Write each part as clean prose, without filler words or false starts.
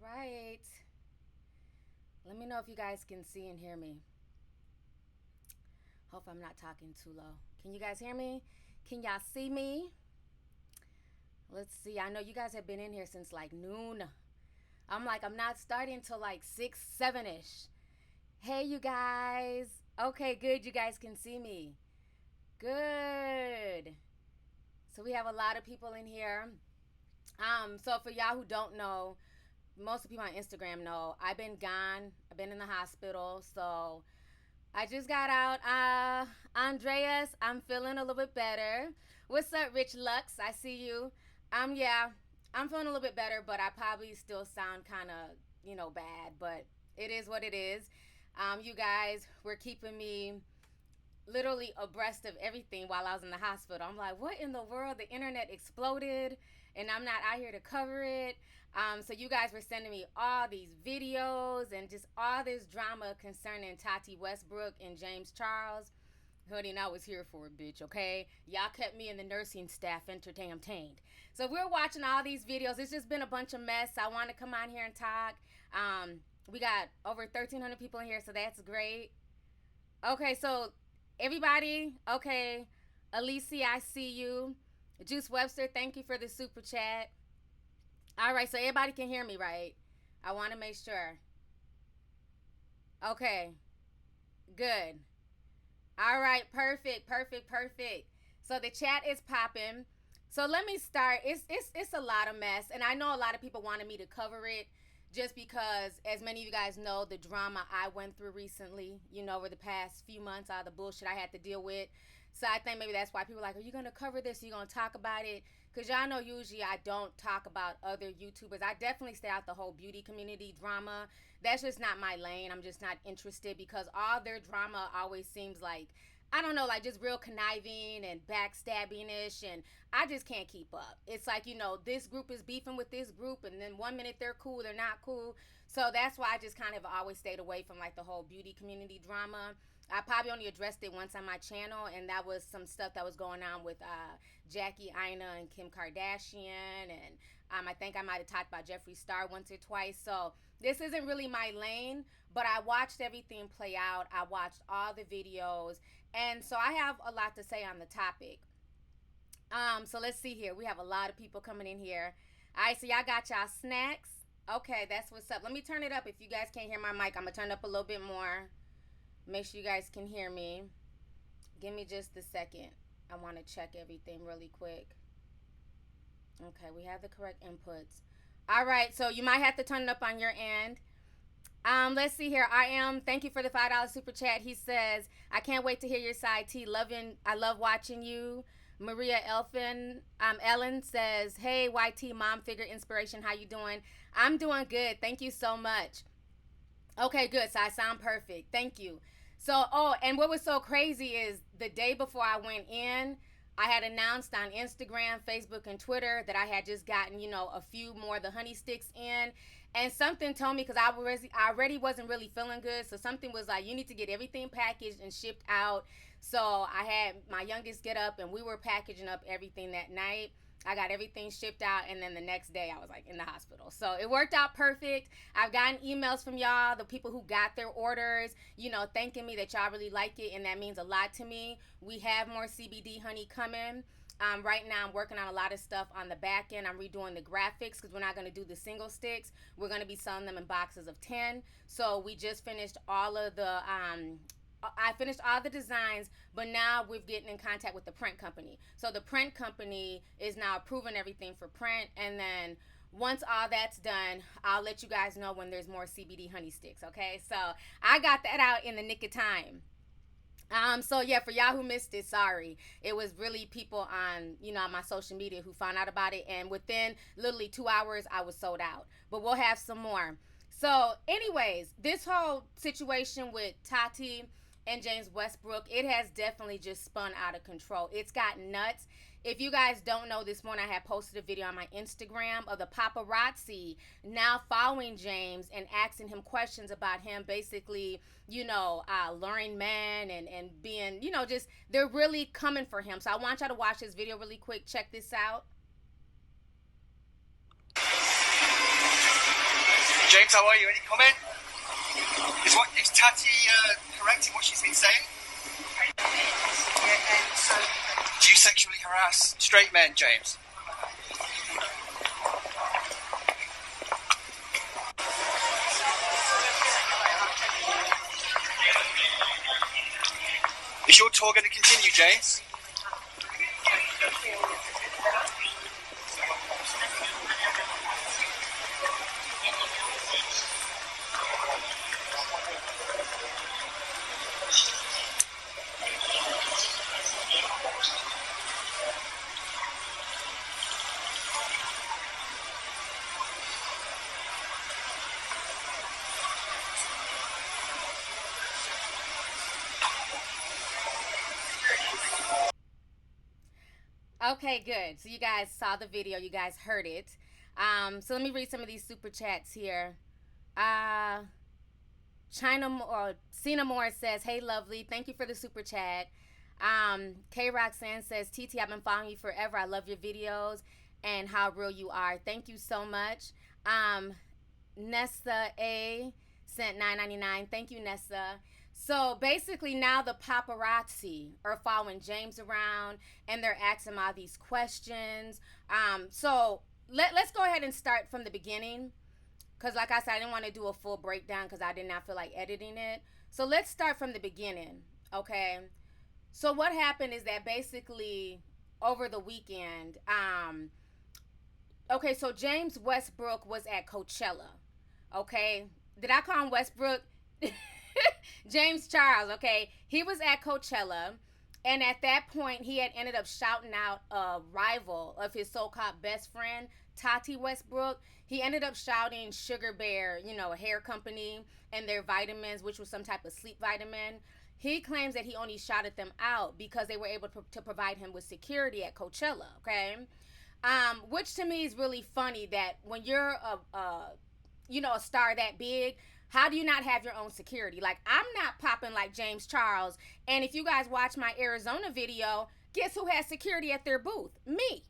right. Let me know if you guys can see and hear me. Hope I'm not talking too low. Can you guys hear me? Can y'all see me? Let's see. I know you guys have been in here since like noon. I'm not starting till like 6, 7 ish. Hey, you guys. Okay, good. You guys can see me. Good. So we have a lot of people in here. So for y'all who don't know, most of the people on Instagram know I've been gone. I've been in the hospital. So I just got out. Andreas, I'm feeling a little bit better. What's up, Rich Lux? I see you. Yeah, I'm feeling a little bit better, but I probably still sound kind of, bad. But it is what it is. You guys were keeping me literally abreast of everything while I was in the hospital. I'm like, what in the world? The internet exploded, and I'm not out here to cover it. So you guys were sending me all these videos and just all this drama concerning Tati Westbrook and James Charles. Honey, and I was here for it, bitch, okay? Y'all kept me and the nursing staff entertained. So we're watching all these videos. It's just been a bunch of mess. I want to come on here and talk. We got over 1,300 people in here, so that's great. Okay, so everybody, okay. Alicia, I see you. Juice Webster, thank you for the super chat. All right, so everybody can hear me, right? I want to make sure. Okay, good. All right, perfect. So the chat is popping. So let me start. It's a lot of mess, and I know a lot of people wanted me to cover it, just because, as many of you guys know, the drama I went through recently, over the past few months, all the bullshit I had to deal with. So I think maybe that's why people are like, are you going to cover this? Are you going to talk about it? Because y'all know usually I don't talk about other YouTubers. I definitely stay out the whole beauty community drama. That's just not my lane. I'm just not interested, because all their drama always seems like, I don't know, like just real conniving and backstabbing-ish, and I just can't keep up. It's like, this group is beefing with this group, and then one minute they're cool, they're not cool. So that's why I just kind of always stayed away from like the whole beauty community drama. I probably only addressed it once on my channel, and that was some stuff that was going on with Jackie Aina and Kim Kardashian, and I think I might have talked about Jeffree Star once or twice. So this isn't really my lane, but I watched everything play out. I watched all the videos, and so I have a lot to say on the topic. So let's see here. We have a lot of people coming in here. All right, so y'all got y'all snacks. Okay, that's what's up. Let me turn it up. If you guys can't hear my mic, I'm going to turn it up a little bit more. Make sure you guys can hear me. Give me just a second. I want to check everything really quick. Okay, we have the correct inputs. All right, so you might have to turn it up on your end. Let's see here. Thank you for the $5 super chat. He says, I can't wait to hear your side, T. I love watching you. Maria Ellen says, hey, YT mom figure inspiration. How you doing? I'm doing good. Thank you so much. Okay, good. So I sound perfect. Thank you. So, and what was so crazy is the day before I went in, I had announced on Instagram, Facebook, and Twitter that I had just gotten, a few more of the honey sticks in. And something told me, because I already wasn't really feeling good, so something was like, you need to get everything packaged and shipped out. So I had my youngest get up, and we were packaging up everything that night. I got everything shipped out, and then the next day I was like in the hospital. So it worked out perfect. I've gotten emails from y'all, the people who got their orders, thanking me that y'all really like it, and that means a lot to me. We have more CBD honey coming. Right now I'm working on a lot of stuff on the back end. I'm redoing the graphics, because we're not going to do the single sticks. We're going to be selling them in boxes of 10. So we just finished all of the I finished all the designs, but now we're getting in contact with the print company. So the print company is now approving everything for print, and then once all that's done, I'll let you guys know when there's more CBD honey sticks, okay? So I got that out in the nick of time. So yeah, for y'all who missed it, sorry. It was really people on, on my social media who found out about it, and within literally 2 hours, I was sold out. But we'll have some more. So anyways, this whole situation with Tati and James Westbrook, it has definitely just spun out of control. It's gotten nuts. If you guys don't know, this morning I had posted a video on my Instagram of the paparazzi now following James and asking him questions about him, basically, luring men and being, just, they're really coming for him. So I want y'all to watch this video really quick. Check this out. James, how are you? Any comment? Is Tati correct in what she's been saying? Do you sexually harass straight men, James? Is your tour going to continue, James? Okay, good. So you guys saw the video, you guys heard it. So let me read some of these super chats here. Uh, China or Cena Moore says, "Hey, lovely, thank you for the super chat." K Roxanne says, "TT, I've been following you forever. I love your videos and how real you are. Thank you so much." Nessa A sent 9.99. Thank you, Nessa. So basically, now the paparazzi are following James around and they're asking him all these questions. So let's go ahead and start from the beginning. Because, like I said, I didn't want to do a full breakdown because I did not feel like editing it. So let's start from the beginning, okay? So what happened is that basically over the weekend, okay, so James Westbrook was at Coachella, okay? Did I call him Westbrook? James Charles, okay? He was at Coachella, and at that point, he had ended up shouting out a rival of his so-called best friend, Tati Westbrook. He ended up shouting Sugar Bear, a hair company, and their vitamins, which was some type of sleep vitamin. He claims that he only shouted them out because they were able to provide him with security at Coachella, okay? Which to me is really funny that when you're a star that big, how do you not have your own security? Like, I'm not popping like James Charles. And if you guys watch my Arizona video, guess who has security at their booth? Me.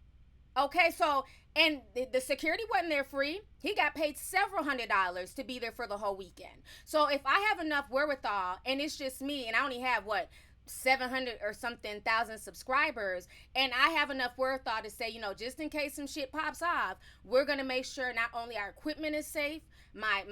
Okay, so, and the security wasn't there free. He got paid several $100s to be there for the whole weekend. So if I have enough wherewithal and it's just me and I only have 700 or something thousand subscribers, and I have enough wherewithal to say, just in case some shit pops off, we're gonna make sure not only our equipment is safe, my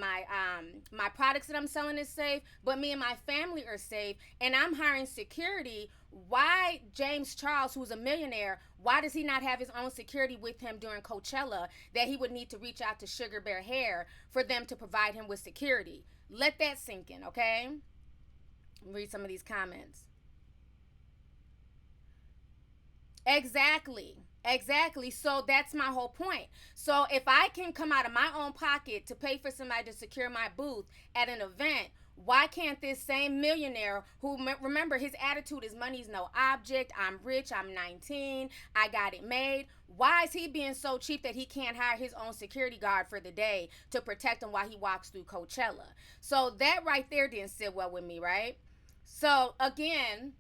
products that I'm selling is safe, but me and my family are safe, and I'm hiring security. Why James Charles, who's a millionaire, why does he not have his own security with him during Coachella that he would need to reach out to Sugar Bear Hair for them to provide him with security? Let that sink in, okay? Read some of these comments. Exactly. Exactly. So that's my whole point. So if I can come out of my own pocket to pay for somebody to secure my booth at an event, why can't this same millionaire who, remember, his attitude is money's no object, I'm rich, I'm 19, I got it made, why is he being so cheap that he can't hire his own security guard for the day to protect him while he walks through Coachella? So that right there didn't sit well with me, right? So again,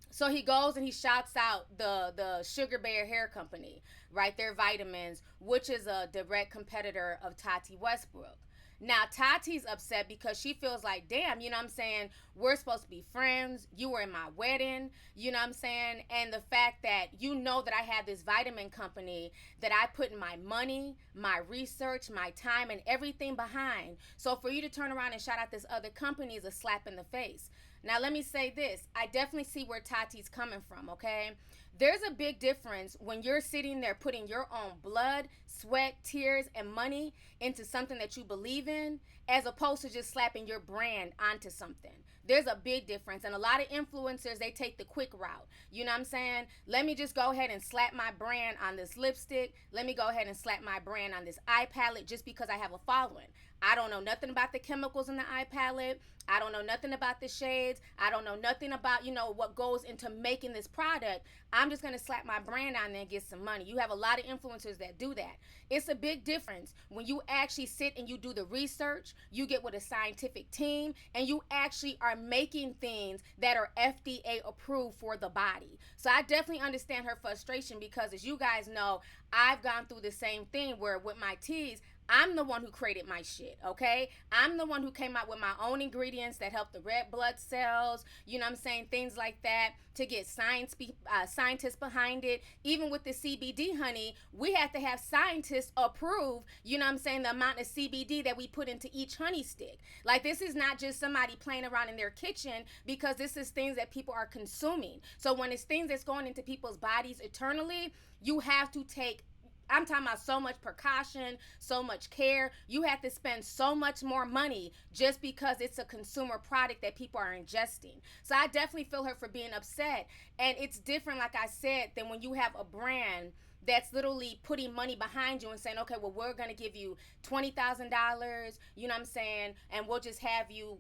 so he goes and he shouts out the Sugar Bear Hair Company, right? Their vitamins, which is a direct competitor of Tati Westbrook. Now, Tati's upset because she feels like, damn, you know what I'm saying? We're supposed to be friends. You were in my wedding, you know what I'm saying? And the fact that you know that I have this vitamin company that I put in my money, my research, my time, and everything behind. So for you to turn around and shout out this other company is a slap in the face. Now, let me say this. I definitely see where Tati's coming from, okay? There's a big difference when you're sitting there putting your own blood, sweat, tears, and money into something that you believe in, as opposed to just slapping your brand onto something. There's a big difference. And a lot of influencers, they take the quick route. You know what I'm saying? Let me just go ahead and slap my brand on this lipstick. Let me go ahead and slap my brand on this eye palette just because I have a following. I don't know nothing about the chemicals in the eye palette. I don't know nothing about the shades. I don't know nothing about, what goes into making this product. I'm just going to slap my brand on there and get some money. You have a lot of influencers that do that. It's a big difference when you actually sit and you do the research, you get with a scientific team, and you actually are making things that are FDA approved for the body. So I definitely understand her frustration because, as you guys know, I've gone through the same thing where with my teas, I'm the one who created my shit, okay? I'm the one who came out with my own ingredients that help the red blood cells, you know what I'm saying? Things like that to get scientists behind it. Even with the CBD honey, we have to have scientists approve, you know what I'm saying, the amount of CBD that we put into each honey stick. Like, this is not just somebody playing around in their kitchen, because this is things that people are consuming. So when it's things that's going into people's bodies eternally, you have to take, I'm talking about so much precaution, so much care. You have to spend so much more money just because it's a consumer product that people are ingesting. So I definitely feel her for being upset. And it's different, like I said, than when you have a brand that's literally putting money behind you and saying, okay, well, we're going to give you $20,000, you know what I'm saying, and we'll just have you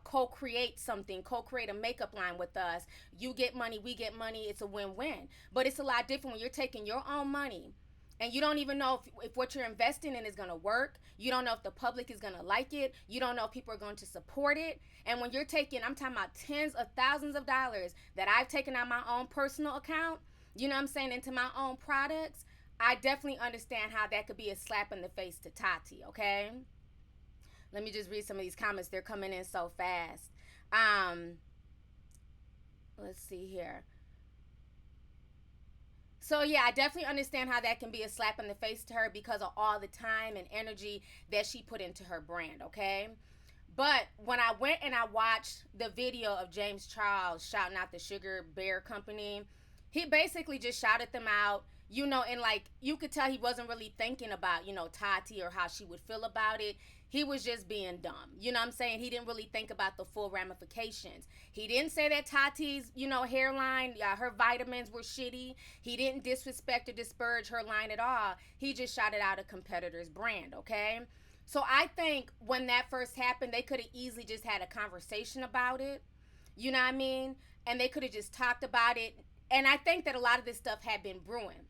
co-create something, co-create a makeup line with us. You get money, we get money. It's a win-win. But it's a lot different when you're taking your own money and you don't even know if what you're investing in is going to work. You don't know if the public is going to like it. You don't know if people are going to support it. And when you're taking, I'm talking about tens of thousands of dollars that I've taken out my own personal account, you know what I'm saying, into my own products, I definitely understand how that could be a slap in the face to Tati, okay? Let me just read some of these comments. They're coming in so fast. Let's see here. So yeah, I definitely understand how that can be a slap in the face to her because of all the time and energy that she put into her brand, okay? But when I went and I watched the video of James Charles shouting out the Sugar Bear Company, he basically just shouted them out, you know, and like you could tell he wasn't really thinking about, you know, Tati or how she would feel about it. He was just being dumb. You know what I'm saying? He didn't really think about the full ramifications. He didn't say that Tati's, you know, hairline, her vitamins were shitty. He didn't disrespect or disparage her line at all. He just shouted out a competitor's brand, okay? So I think when that first happened, they could have easily just had a conversation about it. You know what I mean? And they could have just talked about it. And I think that a lot of this stuff had been brewing.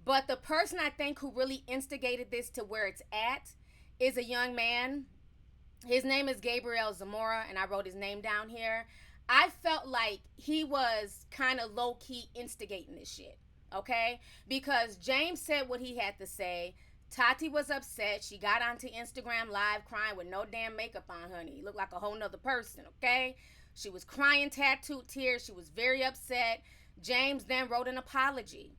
But the person I think who really instigated this to where it's at is a young man. His name is Gabriel Zamora, and I wrote his name down here. I felt like he was kind of low-key instigating this shit, okay? Because James said what he had to say. Tati was upset. She got onto Instagram Live crying with no damn makeup on, honey. Looked like a whole nother person, okay? She was crying tattooed tears. She was very upset. James then wrote an apology.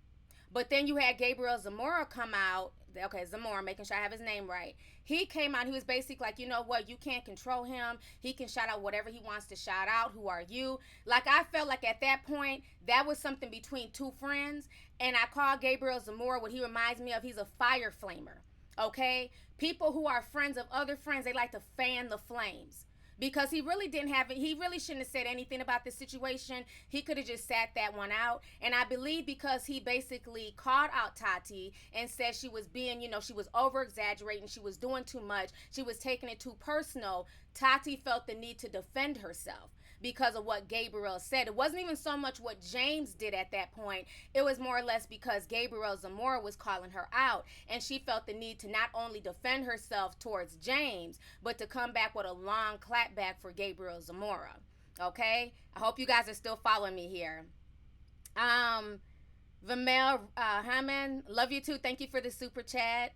But then you had Gabriel Zamora come out. Okay, Zamora, making sure I have his name right. He came out. He was basically like, you know what? You can't control him. He can shout out whatever he wants to shout out. Who are you? Like, I felt like at that point, that was something between two friends. And I call Gabriel Zamora what he reminds me of. He's a fire flamer. Okay? People who are friends of other friends, they like to fan the flames. Because he really didn't have it. He really shouldn't have said anything about this situation. He could have just sat that one out. And I believe because he basically called out Tati and said she was being, you know, she was over exaggerating. She was doing too much. She was taking it too personal. Tati felt the need to defend herself because of what Gabriel said. It wasn't even so much what James did at that point. It was more or less because Gabriel Zamora was calling her out, and she felt the need to not only defend herself towards James, but to come back with a long clapback for Gabriel Zamora. Okay? I hope you guys are still following me here. Vimel Hammond, love you too. Thank you for the super chat.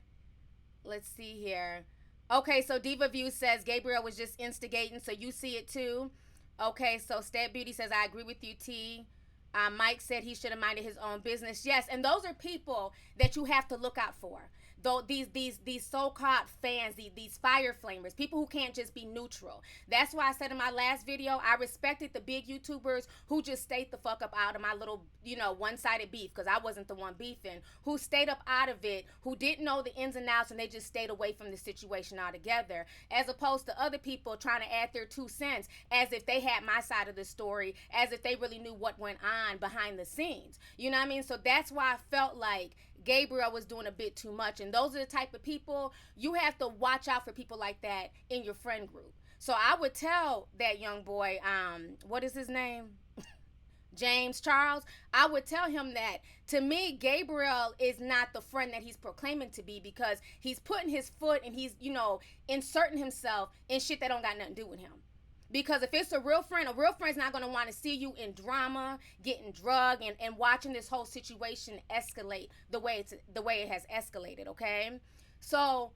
Let's see here. Okay, so Diva View says Gabriel was just instigating, so you see it too. Okay, so Stat Beauty says, I agree with you, T. Mike said he should have minded his own business. Yes, and those are people that you have to look out for. Though these so-called fans, these fire flamers, people who can't just be neutral. That's why I said in my last video, I respected the big YouTubers who just stayed the fuck up out of my little, you know, one-sided beef, because I wasn't the one beefing, who stayed up out of it, who didn't know the ins and outs, and they just stayed away from the situation altogether, as opposed to other people trying to add their 2 cents as if they had my side of the story, as if they really knew what went on behind the scenes. You know what I mean? So that's why I felt like Gabriel was doing a bit too much. And those are the type of people, you have to watch out for people like that in your friend group. So I would tell that young boy, what is his name? James Charles. I would tell him that, to me, Gabriel is not the friend that he's proclaiming to be, because he's putting his foot and he's, you know, inserting himself in shit that don't got nothing to do with him. Because if it's a real friend's not going to want to see you in drama, getting drugged, and watching this whole situation escalate the way it has escalated, okay? So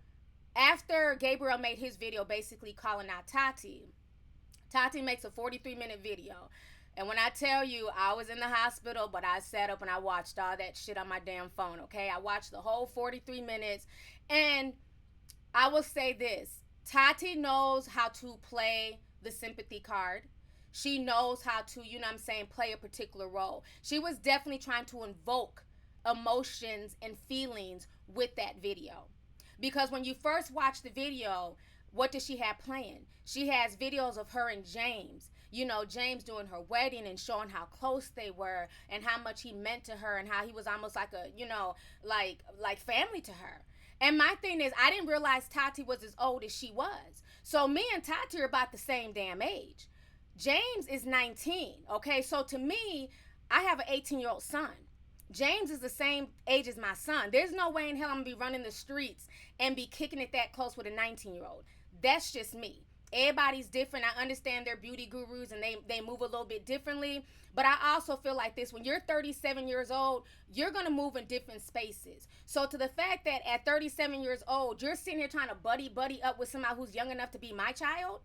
After Gabriel made his video basically calling out Tati, Tati makes a 43-minute video. And when I tell you I was in the hospital, but I sat up and I watched all that shit on my damn phone, okay? I watched the whole 43 minutes. And I will say this, Tati knows how to play the sympathy card. She knows how to, you know what I'm saying, play a particular role. She was definitely trying to invoke emotions and feelings with that video. Because when you first watch the video, what does she have playing? She has videos of her and James. You know, James doing her wedding and showing how close they were and how much he meant to her and how he was almost like a, you know, like family to her. And my thing is, I didn't realize Tati was as old as she was. So me and Tati are about the same damn age. James is 19, okay? So to me, I have an 18-year-old son. James is the same age as my son. There's no way in hell I'm going to be running the streets and be kicking it that close with a 19-year-old. That's just me. Everybody's different. I understand they're beauty gurus and they move a little bit differently. But I also feel like this. When you're 37 years old, you're going to move in different spaces. So to the fact that at 37 years old, you're sitting here trying to buddy up with somebody who's young enough to be my child,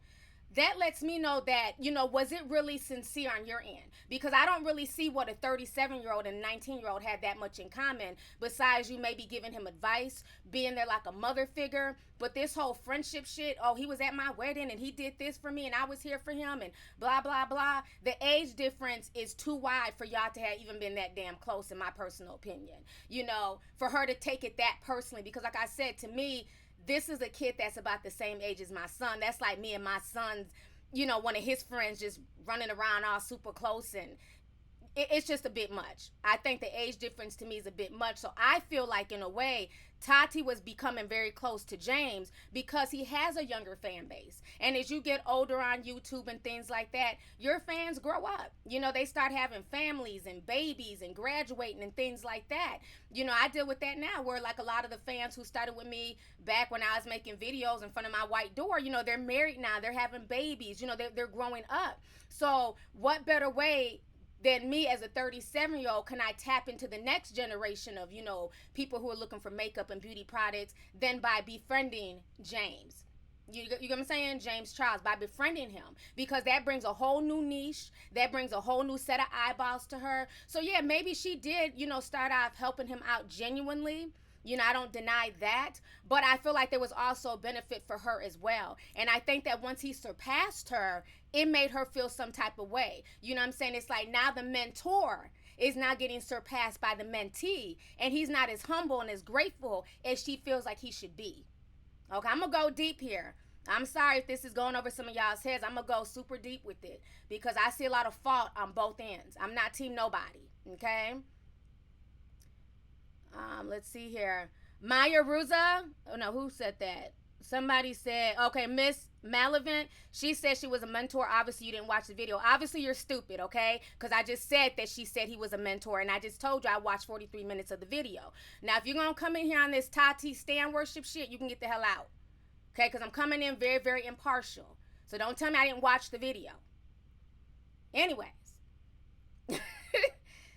that lets me know that, you know, was it really sincere on your end? Because I don't really see what a 37-year-old and a 19-year-old had that much in common, besides you maybe giving him advice, being there like a mother figure. But this whole friendship shit, oh, he was at my wedding and he did this for me and I was here for him and blah, blah, blah. The age difference is too wide for y'all to have even been that damn close, in my personal opinion. You know, for her to take it that personally, because like I said, to me, this is a kid that's about the same age as my son. That's like me and my son's, you know, one of his friends just running around all super close, and it's just a bit much. I think the age difference to me is a bit much. So I feel like in a way, Tati was becoming very close to James because he has a younger fan base. And as you get older on YouTube and things like that, your fans grow up. You know, they start having families and babies and graduating and things like that. You know, I deal with that now, where like a lot of the fans who started with me back when I was making videos in front of my white door, you know, they're married now, they're having babies, you know, they're growing up. So what better way than me as a 37-year-old can I tap into the next generation of, you know, people who are looking for makeup and beauty products than by befriending James. You get what I'm saying? James Charles, by befriending him, because that brings a whole new niche, that brings a whole new set of eyeballs to her. So yeah, maybe she did, you know, start off helping him out genuinely. You know, I don't deny that, but I feel like there was also benefit for her as well. And I think that once he surpassed her, it made her feel some type of way. You know what I'm saying? It's like now the mentor is now getting surpassed by the mentee, and he's not as humble and as grateful as she feels like he should be. Okay, I'm going to go deep here. I'm sorry if this is going over some of y'all's heads. I'm going to go super deep with it because I see a lot of fault on both ends. I'm not team nobody, okay? Let's see here. Maya Ruza. Oh no, who said that? Somebody said, okay, Miss Malavant. She said she was a mentor. Obviously, you didn't watch the video. Obviously, you're stupid, okay? Because I just said that she said he was a mentor, and I just told you I watched 43 minutes of the video. Now, if you're going to come in here on this Tati stan worship shit, you can get the hell out, okay? Because I'm coming in very, very impartial. So don't tell me I didn't watch the video. Anyways.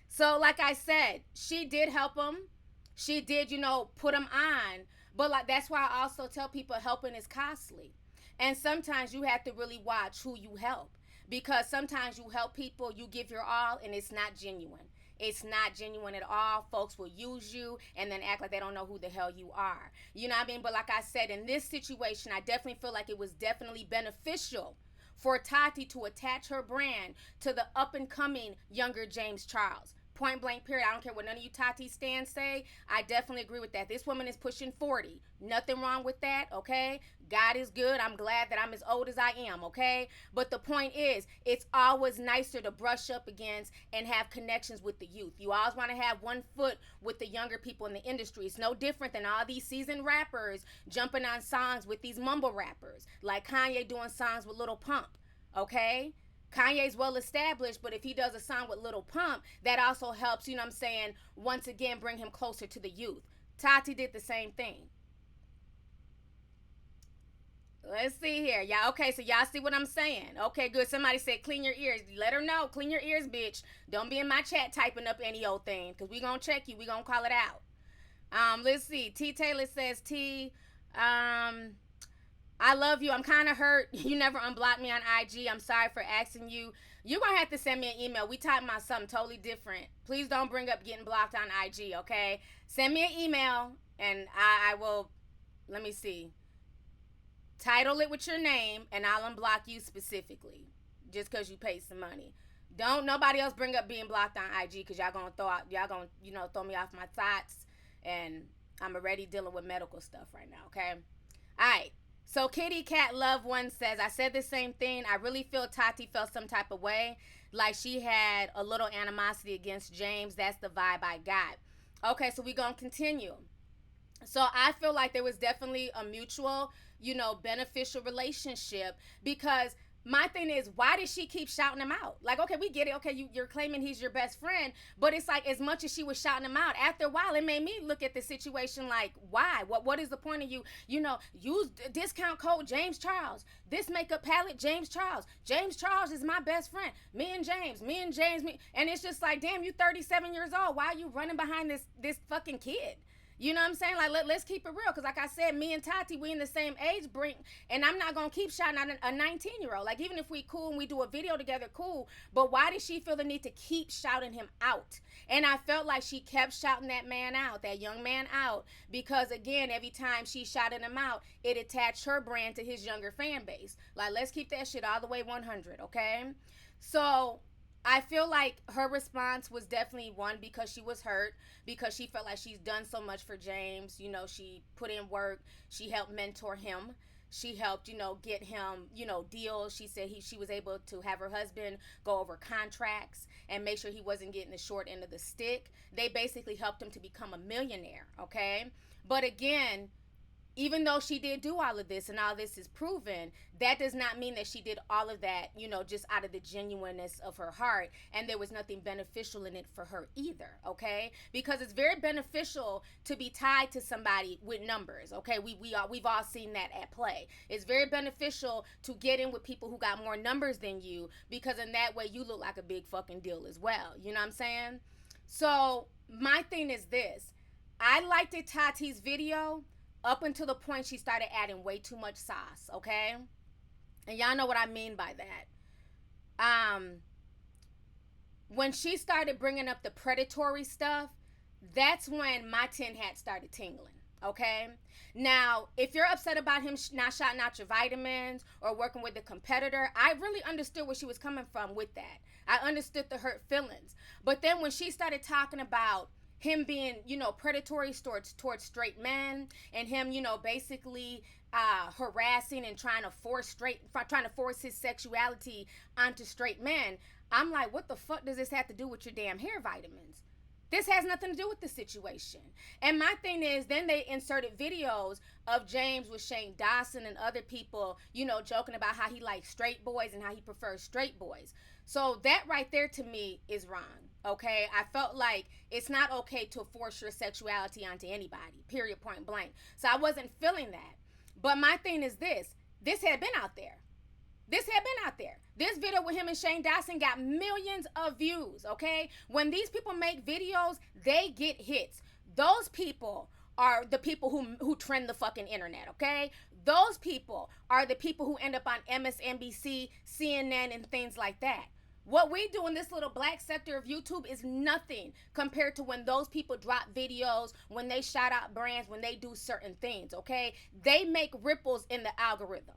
So, like I said, she did help him. She did, you know, put him on. But like that's why I also tell people helping is costly. And sometimes you have to really watch who you help. Because sometimes you help people, you give your all, and it's not genuine. It's not genuine at all. Folks will use you and then act like they don't know who the hell you are. You know what I mean? But like I said, in this situation, I definitely feel like it was definitely beneficial for Tati to attach her brand to the up-and-coming younger James Charles. Point blank period. I don't care what none of you Tati stans say. I definitely agree with that. This woman is pushing 40. Nothing wrong with that, okay? God is good. I'm glad that I'm as old as I am, okay? But the point is, it's always nicer to brush up against and have connections with the youth. You always want to have one foot with the younger people in the industry. It's no different than all these seasoned rappers jumping on songs with these mumble rappers, like Kanye doing songs with Lil Pump, okay? Kanye's well established, but if he does a song with Lil Pump, that also helps, you know what I'm saying, once again, bring him closer to the youth. Tati did the same thing. Let's see here. Y'all, okay, so y'all see what I'm saying. Okay, good. Somebody said clean your ears. Let her know. Clean your ears, bitch. Don't be in my chat typing up any old thing, because we going to check you. We going to call it out. Let's see. T. Taylor says, T, I love you. I'm kind of hurt. You never unblocked me on IG. I'm sorry for asking you. You're going to have to send me an email. We talking about something totally different. Please don't bring up getting blocked on IG, okay? Send me an email and I will, let me see, title it with your name and I'll unblock you specifically just because you paid some money. Don't nobody else bring up being blocked on IG because y'all gonna throw me off my thoughts, and I'm already dealing with medical stuff right now, okay? All right. So Kitty Cat Love One says, I said the same thing. I really feel Tati felt some type of way, like she had a little animosity against James. That's the vibe I got. Okay, so we're going to continue. So I feel like there was definitely a mutual, beneficial relationship, because my thing is, why did she keep shouting him out? Like, okay, we get it. Okay, you're claiming he's your best friend, but it's like, as much as she was shouting him out, after a while, it made me look at the situation like, why? What is the point of use discount code James Charles, this makeup palette James Charles. James Charles is my best friend. Me and James, and it's just like, damn, you 37 years old. Why are you running behind this fucking kid? You know what I'm saying? Like, let's keep it real. Because like I said, me and Tati, we in the same age brink. And I'm not going to keep shouting out a 19-year-old. Like, even if we cool and we do a video together, cool. But why did she feel the need to keep shouting him out? And I felt like she kept shouting that man out, that young man out. Because, again, every time she shouted him out, it attached her brand to his younger fan base. Like, let's keep that shit all the way 100, okay? So I feel like her response was definitely one, because she was hurt, because she felt like she's done so much for James. She put in work. She helped mentor him. She helped, get him, deals. She said she was able to have her husband go over contracts and make sure he wasn't getting the short end of the stick. They basically helped him to become a millionaire, okay? But again, even though she did do all of this and all this is proven, that does not mean that she did all of that, just out of the genuineness of her heart, and there was nothing beneficial in it for her either, okay? Because it's very beneficial to be tied to somebody with numbers, okay? We've all seen that at play. It's very beneficial to get in with people who got more numbers than you, because in that way you look like a big fucking deal as well. You know what I'm saying? So my thing is this. I liked it, Tati's video, up until the point she started adding way too much sauce, okay? And y'all know what I mean by that. When she started bringing up the predatory stuff, that's when my tin hat started tingling, okay? Now, if you're upset about him not shouting out your vitamins or working with a competitor, I really understood where she was coming from with that. I understood the hurt feelings. But then when she started talking about him being, predatory towards straight men, and him, basically harassing and trying to force his sexuality onto straight men, I'm like, what the fuck does this have to do with your damn hair vitamins? This has nothing to do with the situation. And my thing is, then they inserted videos of James with Shane Dawson and other people, joking about how he likes straight boys and how he prefers straight boys. So that right there to me is wrong, okay? I felt like it's not okay to force your sexuality onto anybody, period, point blank. So I wasn't feeling that. But my thing is this had been out there. This video with him and Shane Dawson got millions of views, okay? When these people make videos, they get hits. Those people are the people who trend the fucking internet, okay? Those people are the people who end up on MSNBC, CNN, and things like that. What we do in this little black sector of YouTube is nothing compared to when those people drop videos, when they shout out brands, when they do certain things, okay? They make ripples in the algorithm.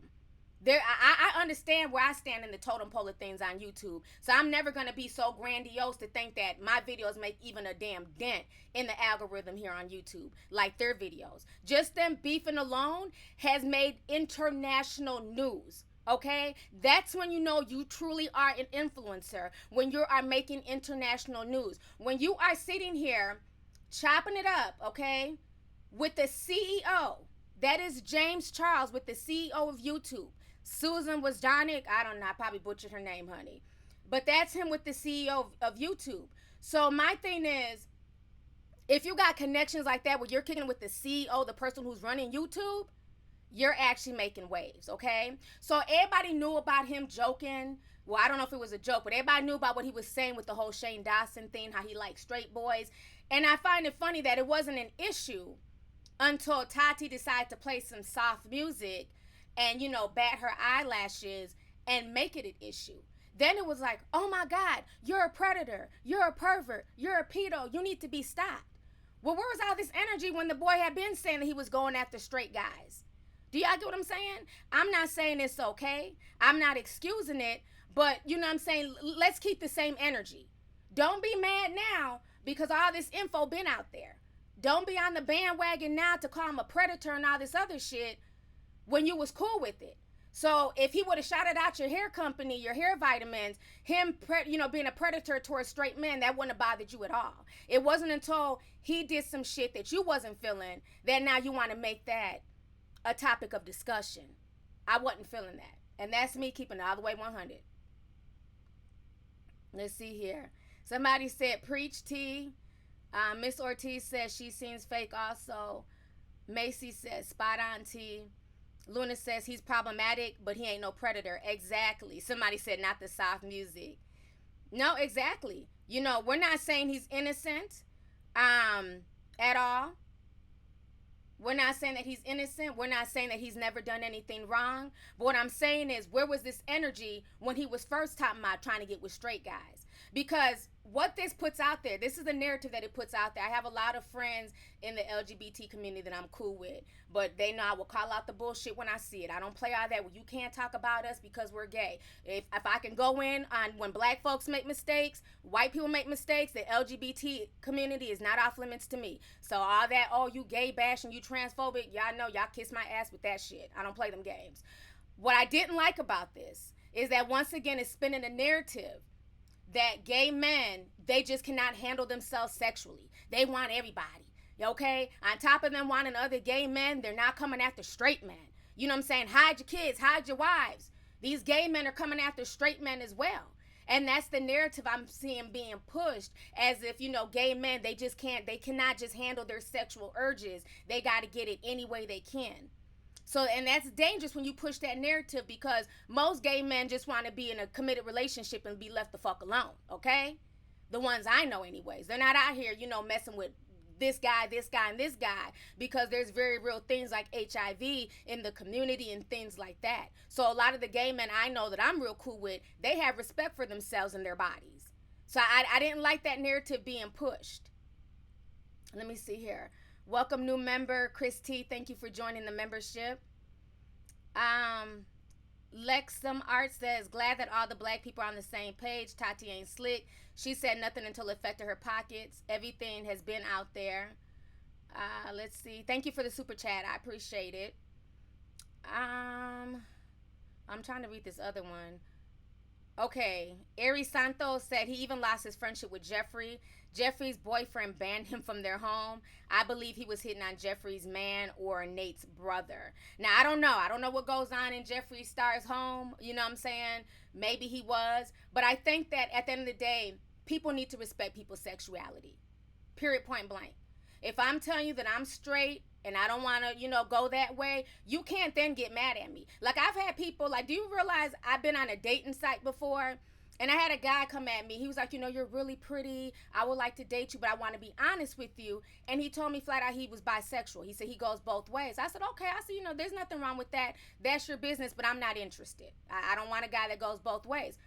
I understand where I stand in the totem pole of things on YouTube. So I'm never going to be so grandiose to think that my videos make even a damn dent in the algorithm here on YouTube, like their videos. Just them beefing alone has made international news. Okay, that's when you know you truly are an influencer, when you are making international news, when you are sitting here chopping it up, okay, with the CEO. That is James Charles, with the CEO of YouTube. Susan Wojcicki, I don't know, I probably butchered her name, honey, but that's him with the CEO of YouTube. So my thing is, if you got connections like that where you're kicking with the CEO, the person who's running YouTube, you're actually making waves, okay? So everybody knew about him joking. Well, I don't know if it was a joke, but everybody knew about what he was saying with the whole Shane Dawson thing, how he likes straight boys. And I find it funny that it wasn't an issue until Tati decided to play some soft music and, bat her eyelashes and make it an issue. Then it was like, oh my God, you're a predator, you're a pervert, you're a pedo, you need to be stopped. Well, where was all this energy when the boy had been saying that he was going after straight guys? Do y'all get what I'm saying? I'm not saying it's okay. I'm not excusing it, but you know what I'm saying? Let's keep the same energy. Don't be mad now because all this info been out there. Don't be on the bandwagon now to call him a predator and all this other shit when you was cool with it. So if he would have shouted out your hair company, your hair vitamins, him, being a predator towards straight men, that wouldn't have bothered you at all. It wasn't until he did some shit that you wasn't feeling that now you want to make that a topic of discussion. I wasn't feeling that. And that's me keeping it all the way 100. Let's see here. Somebody said, preach T. Miss Ortiz says she seems fake also. Macy says, spot on T. Luna says he's problematic, but he ain't no predator. Exactly. Somebody said not the soft music. No, exactly. We're not saying he's innocent at all. We're not saying that he's innocent. We're not saying that he's never done anything wrong. But what I'm saying is, where was this energy when he was first talking about trying to get with straight guys? Because what this puts out there, this is the narrative that it puts out there. I have a lot of friends in the LGBT community that I'm cool with, but they know I will call out the bullshit when I see it. I don't play all that. Well, you can't talk about us because we're gay. If I can go in on when black folks make mistakes, white people make mistakes, the LGBT community is not off limits to me. So all that, oh, you gay bashing, you transphobic, y'all know, y'all kiss my ass with that shit. I don't play them games. What I didn't like about this is that once again it's spinning a narrative that gay men, they just cannot handle themselves sexually. They want everybody, okay? On top of them wanting other gay men, they're not coming after straight men. You know what I'm saying? Hide your kids, hide your wives. These gay men are coming after straight men as well. And that's the narrative I'm seeing being pushed as if, gay men, they cannot just handle their sexual urges. They got to get it any way they can. So, and that's dangerous when you push that narrative because most gay men just want to be in a committed relationship and be left the fuck alone, okay? The ones I know anyways. They're not out here, messing with this guy, and this guy because there's very real things like HIV in the community and things like that. So a lot of the gay men I know that I'm real cool with, they have respect for themselves and their bodies. So I didn't like that narrative being pushed. Let me see here. Welcome new member, Chris T. Thank you for joining the membership. Lexum Art says, glad that all the black people are on the same page. Tati ain't slick. She said nothing until it affected her pockets. Everything has been out there. Let's see. Thank you for the super chat. I appreciate it. I'm trying to read this other one. Okay. Ari Santos said he even lost his friendship with Jeffrey. Jeffrey's boyfriend banned him from their home. I believe he was hitting on Jeffrey's man or Nate's brother. Now, I don't know. I don't know what goes on in Jeffree Star's home. You know what I'm saying? Maybe he was. But I think that at the end of the day, people need to respect people's sexuality. Period, point blank. If I'm telling you that I'm straight and I don't want to, go that way, you can't then get mad at me. Like, I've had people, do you realize I've been on a dating site before? And I had a guy come at me. He was like, you're really pretty. I would like to date you, but I want to be honest with you. And he told me flat out he was bisexual. He said he goes both ways. I said, okay. I said, there's nothing wrong with that. That's your business, but I'm not interested. I don't want a guy that goes both ways.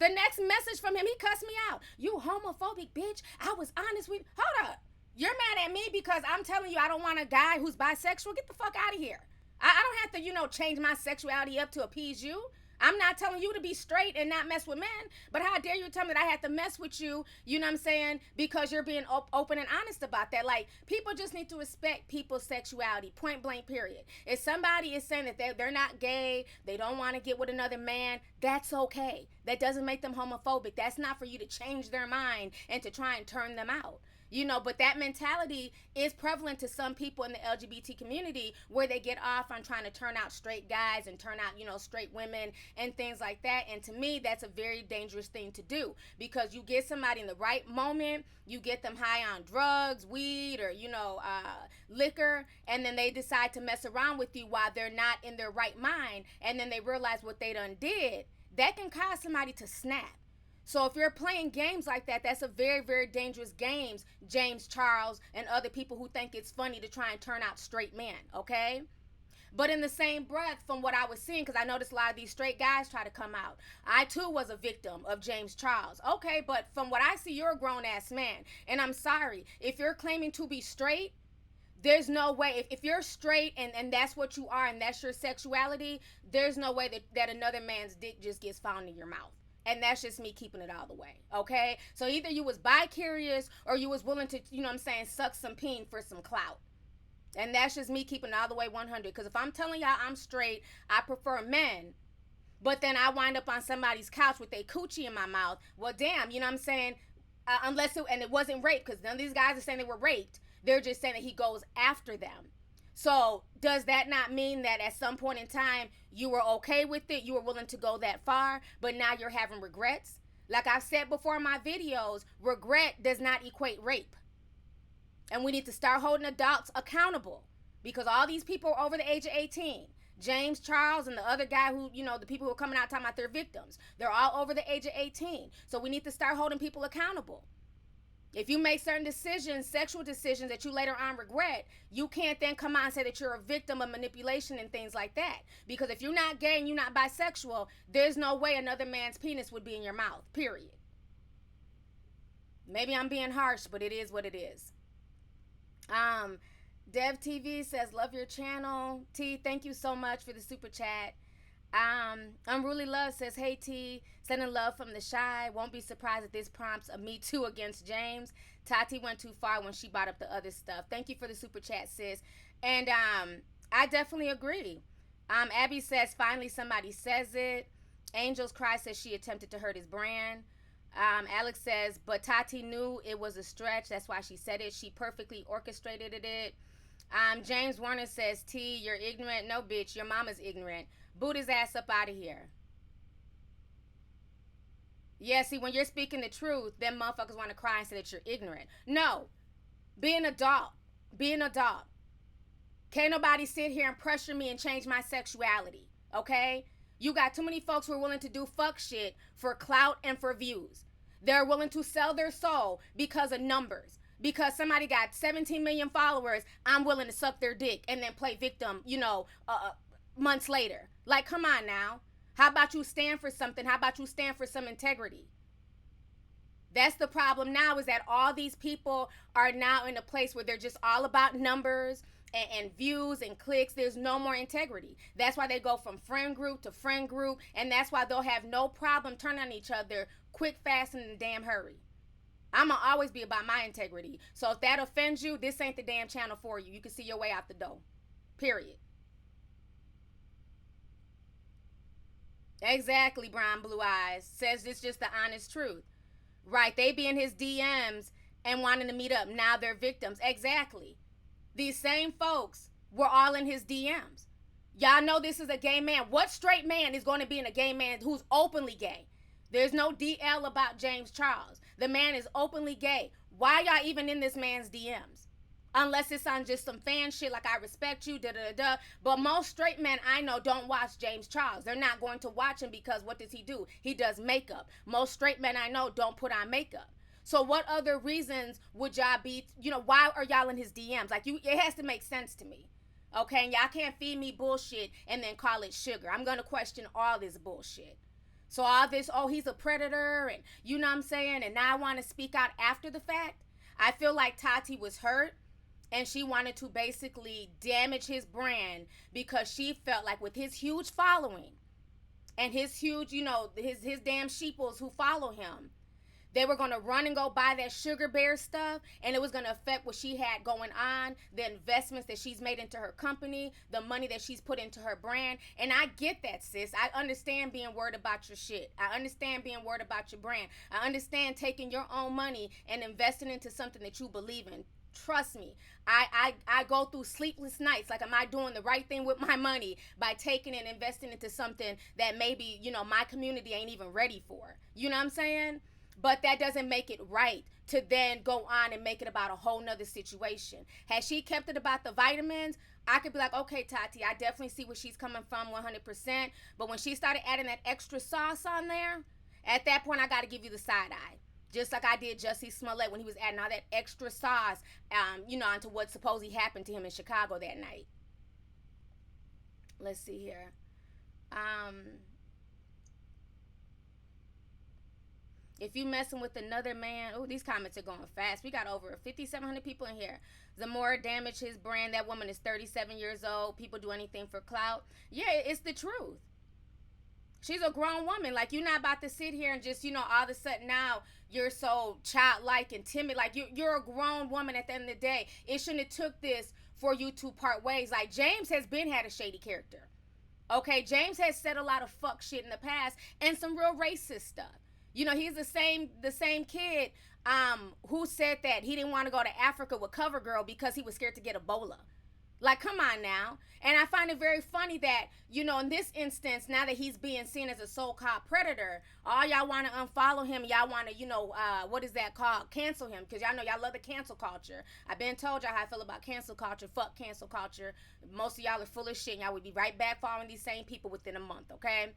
The next message from him, he cussed me out. You homophobic bitch. I was honest with you. Hold up. You're mad at me because I'm telling you I don't want a guy who's bisexual? Get the fuck out of here. I don't have to, change my sexuality up to appease you. I'm not telling you to be straight and not mess with men, but how dare you tell me that I have to mess with you, you know what I'm saying, because you're being open and honest about that. Like, people just need to respect people's sexuality, point blank, period. If somebody is saying that they're not gay, they don't want to get with another man, that's okay. That doesn't make them homophobic. That's not for you to change their mind and to try and turn them out. But that mentality is prevalent to some people in the LGBT community where they get off on trying to turn out straight guys and turn out, straight women and things like that. And to me, that's a very dangerous thing to do because you get somebody in the right moment, you get them high on drugs, weed, or, liquor, and then they decide to mess around with you while they're not in their right mind. And then they realize what they done did. That can cause somebody to snap. So if you're playing games like that, that's a very, very dangerous games, James Charles and other people who think it's funny to try and turn out straight men, okay? But in the same breath, from what I was seeing, because I noticed a lot of these straight guys try to come out, I too was a victim of James Charles. Okay, but from what I see, you're a grown ass man. And I'm sorry, if you're claiming to be straight, there's no way. If you're straight and that's what you are and that's your sexuality, there's no way that another man's dick just gets found in your mouth. And that's just me keeping it all the way, okay? So either you was bi-curious or you was willing to, you know what I'm saying, suck some peen for some clout. And that's just me keeping it all the way 100. Because if I'm telling y'all I'm straight, I prefer men, but then I wind up on somebody's couch with a coochie in my mouth, well, damn, you know what I'm saying? And it wasn't rape, because none of these guys are saying they were raped. They're just saying that he goes after them. So does that not mean that at some point in time you were okay with it, you were willing to go that far, but now you're having regrets? Like I've said before in my videos, regret does not equate rape. And we need to start holding adults accountable, because all these people are over the age of 18. James Charles and the other guy who, you know, the people who are coming out talking about their victims, they're all over the age of 18. So we need to start holding people accountable. If you make certain decisions, sexual decisions that you later on regret, you can't then come out and say that you're a victim of manipulation and things like that. Because if you're not gay and you're not bisexual, there's no way another man's penis would be in your mouth, period. Maybe I'm being harsh, but it is what it is. Dev TV says, love your channel. T, thank you so much for the super chat. Unruly Love says, hey T, sending love from the shy. Won't be surprised if this prompts a Me Too against James. Tati went too far when she brought up the other stuff. Thank you for the super chat, sis. And I definitely agree. Abby says, finally somebody says it. Angels Cry says she attempted to hurt his brand. Alex says, but Tati knew it was a stretch. That's why she said it. She perfectly orchestrated it. James Warner says, T, you're ignorant. No, bitch, your mama's ignorant. Boot his ass up out of here. Yeah, see, when you're speaking the truth, then motherfuckers want to cry and say that you're ignorant. No. Be an adult. Be an adult. Can't nobody sit here and pressure me and change my sexuality. Okay? You got too many folks who are willing to do fuck shit for clout and for views. They're willing to sell their soul because of numbers. Because somebody got 17 million followers, I'm willing to suck their dick and then play victim, months later. Like, come on now. How about you stand for something? How about you stand for some integrity? That's the problem now, is that all these people are now in a place where they're just all about numbers and views and clicks. There's no more integrity. That's why they go from friend group to friend group, and that's why they'll have no problem turning on each other quick, fast, and in a damn hurry. I'm going to always be about my integrity. So if that offends you, this ain't the damn channel for you. You can see your way out the door. Period. Exactly, Brown Blue Eyes. Says it's just the honest truth. Right, they be in his DMs and wanting to meet up. Now they're victims. Exactly. These same folks were all in his DMs. Y'all know this is a gay man. What straight man is going to be in a gay man who's openly gay? There's no DL about James Charles. The man is openly gay. Why y'all even in this man's DMs? Unless it's on just some fan shit like I respect you, da-da-da-da. But most straight men I know don't watch James Charles. They're not going to watch him because what does he do? He does makeup. Most straight men I know don't put on makeup. So what other reasons would y'all be, why are y'all in his DMs? Like, it has to make sense to me. Okay, and y'all can't feed me bullshit and then call it sugar. I'm going to question all this bullshit. So all this, oh, he's a predator, and you know what I'm saying? And now I want to speak out after the fact. I feel like Tati was hurt, and she wanted to basically damage his brand because she felt like with his huge following and his huge, his damn sheeples who follow him, they were going to run and go buy that sugar bear stuff, and it was going to affect what she had going on, the investments that she's made into her company, the money that she's put into her brand. And I get that, sis. I understand being worried about your shit. I understand being worried about your brand. I understand taking your own money and investing into something that you believe in. Trust me, I go through sleepless nights. Like, am I doing the right thing with my money by taking and investing into something that maybe, my community ain't even ready for? You know what I'm saying? But that doesn't make it right to then go on and make it about a whole nother situation. Had she kept it about the vitamins, I could be like, okay, Tati, I definitely see where she's coming from 100%. But when she started adding that extra sauce on there, At that point, I got to give you the side eye. Just like I did Jussie Smollett when he was adding all that extra sauce, onto what supposedly happened to him in Chicago that night. Let's see here. If you messing with another man, oh, these comments are going fast. We got over 5,700 people in here. Zamora damaged his brand. That woman is 37 years old. People do anything for clout. Yeah, it's the truth. She's a grown woman. Like, you're not about to sit here and just, all of a sudden now you're so childlike and timid. Like, you're a grown woman at the end of the day. It shouldn't have took this for you to part ways. Like, James has been had a shady character. Okay, James has said a lot of fuck shit in the past and some real racist stuff. He's the same kid who said that he didn't want to go to Africa with CoverGirl because he was scared to get Ebola. Like, come on now. And I find it very funny that, in this instance, now that he's being seen as a so-called predator, all y'all want to unfollow him. Y'all want to, what is that called? Cancel him. Because y'all know y'all love the cancel culture. I've been told y'all how I feel about cancel culture. Fuck cancel culture. Most of y'all are full of shit. Y'all would be right back following these same people within a month, okay?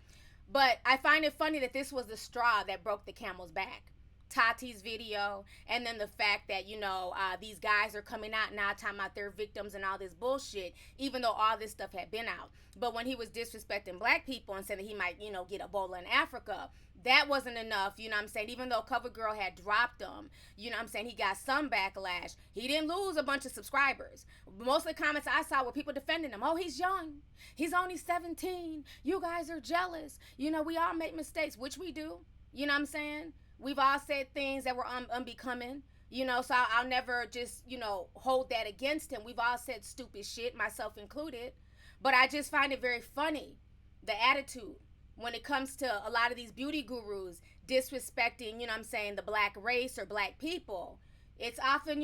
But I find it funny that this was the straw that broke the camel's back. Tati's video, and then the fact that, these guys are coming out now talking about their victims and all this bullshit, even though all this stuff had been out. But when he was disrespecting black people and saying that he might, get Ebola in Africa, that wasn't enough, even though CoverGirl had dropped him, he got some backlash. He didn't lose a bunch of subscribers. Most of the comments I saw were people defending him. Oh, he's young. He's only 17. You guys are jealous. We all make mistakes, which we do. We've all said things that were unbecoming, so I'll never just, hold that against him. We've all said stupid shit, myself included. But I just find it very funny, the attitude, when it comes to a lot of these beauty gurus disrespecting, the black race or black people. It's often,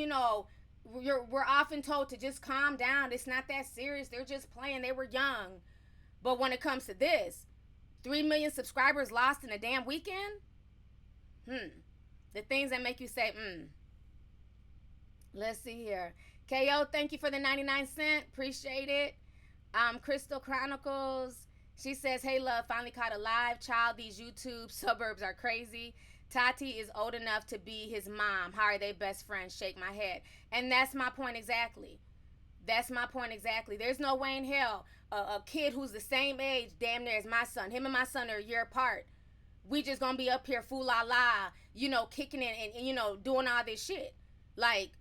we're often told to just calm down. It's not that serious. They're just playing. They were young. But when it comes to this, 3 million subscribers lost in a damn weekend? The things that make you say, Let's see here. KO, thank you for the 99 cents. Appreciate it. Crystal Chronicles, she says, hey, love, finally caught a live child. These YouTube suburbs are crazy. Tati is old enough to be his mom. How are they best friends? Shake my head. And that's my point exactly. There's no way in hell a kid who's the same age, damn near as my son. Him and my son are a year apart. We just gonna be up here fool-la-la, kicking it and doing all this shit. Like,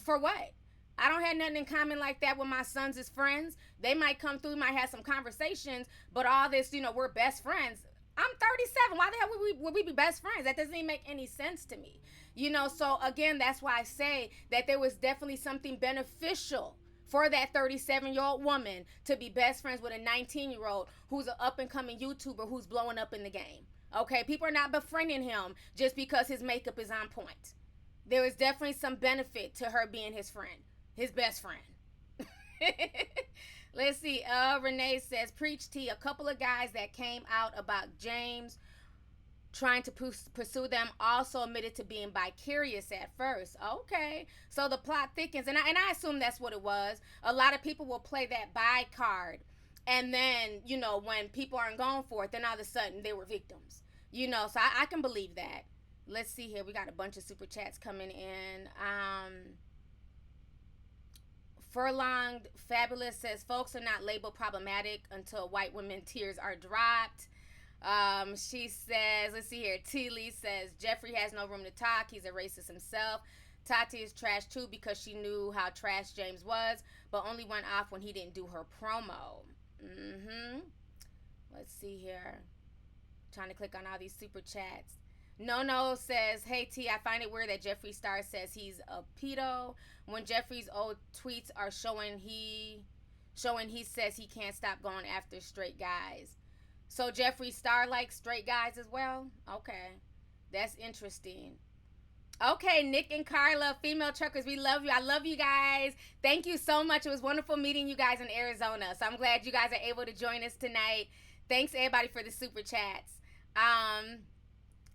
for what? I don't have nothing in common like that with my sons as friends. They might come through, might have some conversations, but all this, we're best friends. I'm 37. Why the hell would we be best friends? That doesn't even make any sense to me. So again, that's why I say that there was definitely something beneficial for that 37-year-old woman to be best friends with a 19-year-old who's an up-and-coming YouTuber who's blowing up in the game. Okay, people are not befriending him just because his makeup is on point. There is definitely some benefit to her being his friend, his best friend. Let's see. Renee says, preach T. A couple of guys that came out about James trying to pursue them also admitted to being vicarious at first. Okay, so the plot thickens, and I assume that's what it was. A lot of people will play that buy card. And then, when people aren't going for it, then all of a sudden they were victims. So I can believe that. Let's see here. We got a bunch of super chats coming in. Furlonged Fabulous says, folks are not labeled problematic until white women tears are dropped. She says, let's see here. T. Lee says, Jeffrey has no room to talk. He's a racist himself. Tati is trash too because she knew how trash James was, but only went off when he didn't do her promo. Let's see here. Trying to click on all these super chats. No says, hey T, I find it weird that Jeffree Star says he's a pedo when Jeffrey's old tweets are showing he says he can't stop going after straight guys. So Jeffree Star likes straight guys as well? Okay. That's interesting. Okay, Nick and Carla, female truckers, we love you. I love you guys. Thank you so much. It was wonderful meeting you guys in Arizona. So I'm glad you guys are able to join us tonight. Thanks everybody for the super chats.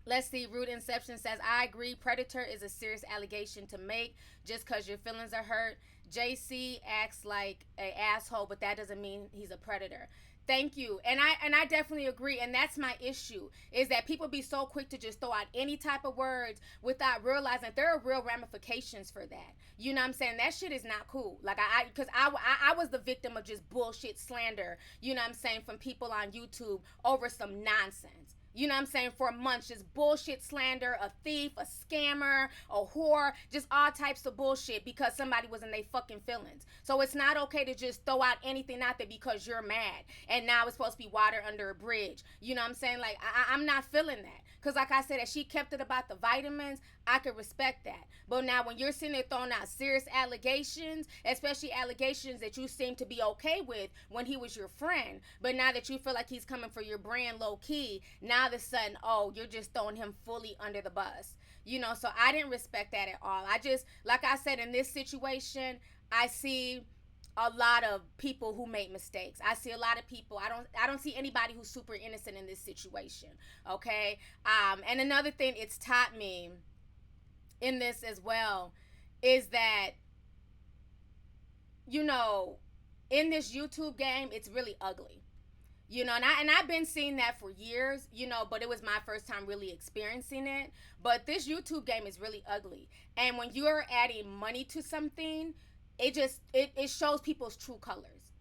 Let's see. Rude Inception says, I agree. Predator is a serious allegation to make just because your feelings are hurt. JC acts like an asshole, but that doesn't mean he's a predator. Thank you. And I definitely agree. And that's my issue is that people be so quick to just throw out any type of words without realizing there are real ramifications for that. You know what I'm saying? That shit is not cool. Like because I was the victim of just bullshit slander. You know what I'm saying, from people on YouTube over some nonsense. You know what I'm saying? For months, just bullshit slander, a thief, a scammer, a whore, just all types of bullshit because somebody was in their fucking feelings. So it's not okay to just throw out anything out there because you're mad. And now it's supposed to be water under a bridge. You know what I'm saying? Like, I'm not feeling that. Because like I said, if she kept it about the vitamins, I could respect that. But now when you're sitting there throwing out serious allegations, especially allegations that you seem to be okay with when he was your friend, but now that you feel like he's coming for your brand low key, now all of a sudden, oh, you're just throwing him fully under the bus. You know, so I didn't respect that at all. I just, like I said, in this situation, I see a lot of people who make mistakes. I see a lot of people. I don't see anybody who's super innocent in this situation. Okay? And another thing it's taught me in this as well is that, you know, in this YouTube game, it's really ugly. You know, and I've been seeing that for years, you know, but it was my first time really experiencing it. But this YouTube game is really ugly. And when you're adding money to something, it shows people's true colors.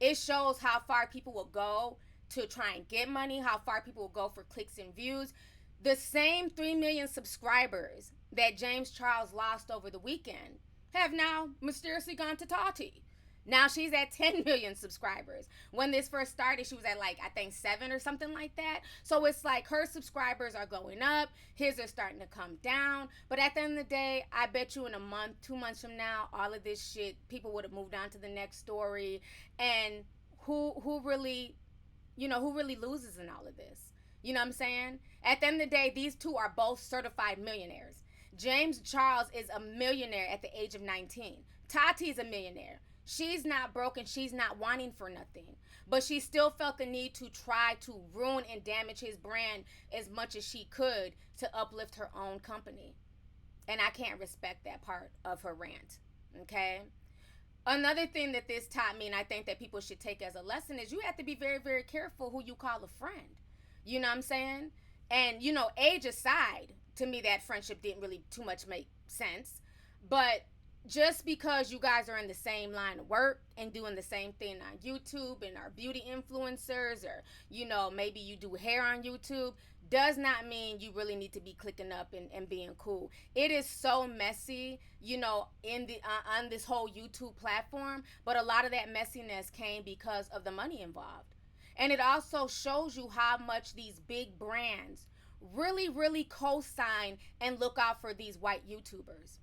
It shows how far people will go to try and get money, how far people will go for clicks and views. The same 3 million subscribers that James Charles lost over the weekend have now mysteriously gone to Tati. Now she's at 10 million subscribers. When this first started, she was at like, I think 7 or something like that. So it's like her subscribers are going up, his are starting to come down. But at the end of the day, I bet you in a month, 2 months from now, all of this shit, people would have moved on to the next story. And who really, you know, who really loses in all of this? You know what I'm saying? At the end of the day, these two are both certified millionaires. James Charles is a millionaire at the age of 19. Tati is a millionaire. She's not broken. She's not wanting for nothing. But she still felt the need to try to ruin and damage his brand as much as she could to uplift her own company. And I can't respect that part of her rant. Okay? Another thing that this taught me, and I think that people should take as a lesson, is you have to be very, very careful who you call a friend. You know what I'm saying? And, you know, age aside, to me that friendship didn't really too much make sense. But just because you guys are in the same line of work and doing the same thing on YouTube and are beauty influencers, or, you know, maybe you do hair on YouTube, does not mean you really need to be clicking up and being cool. It is so messy, you know, in the on this whole YouTube platform, but a lot of that messiness came because of the money involved. And it also shows you how much these big brands really, really co-sign and look out for these white YouTubers.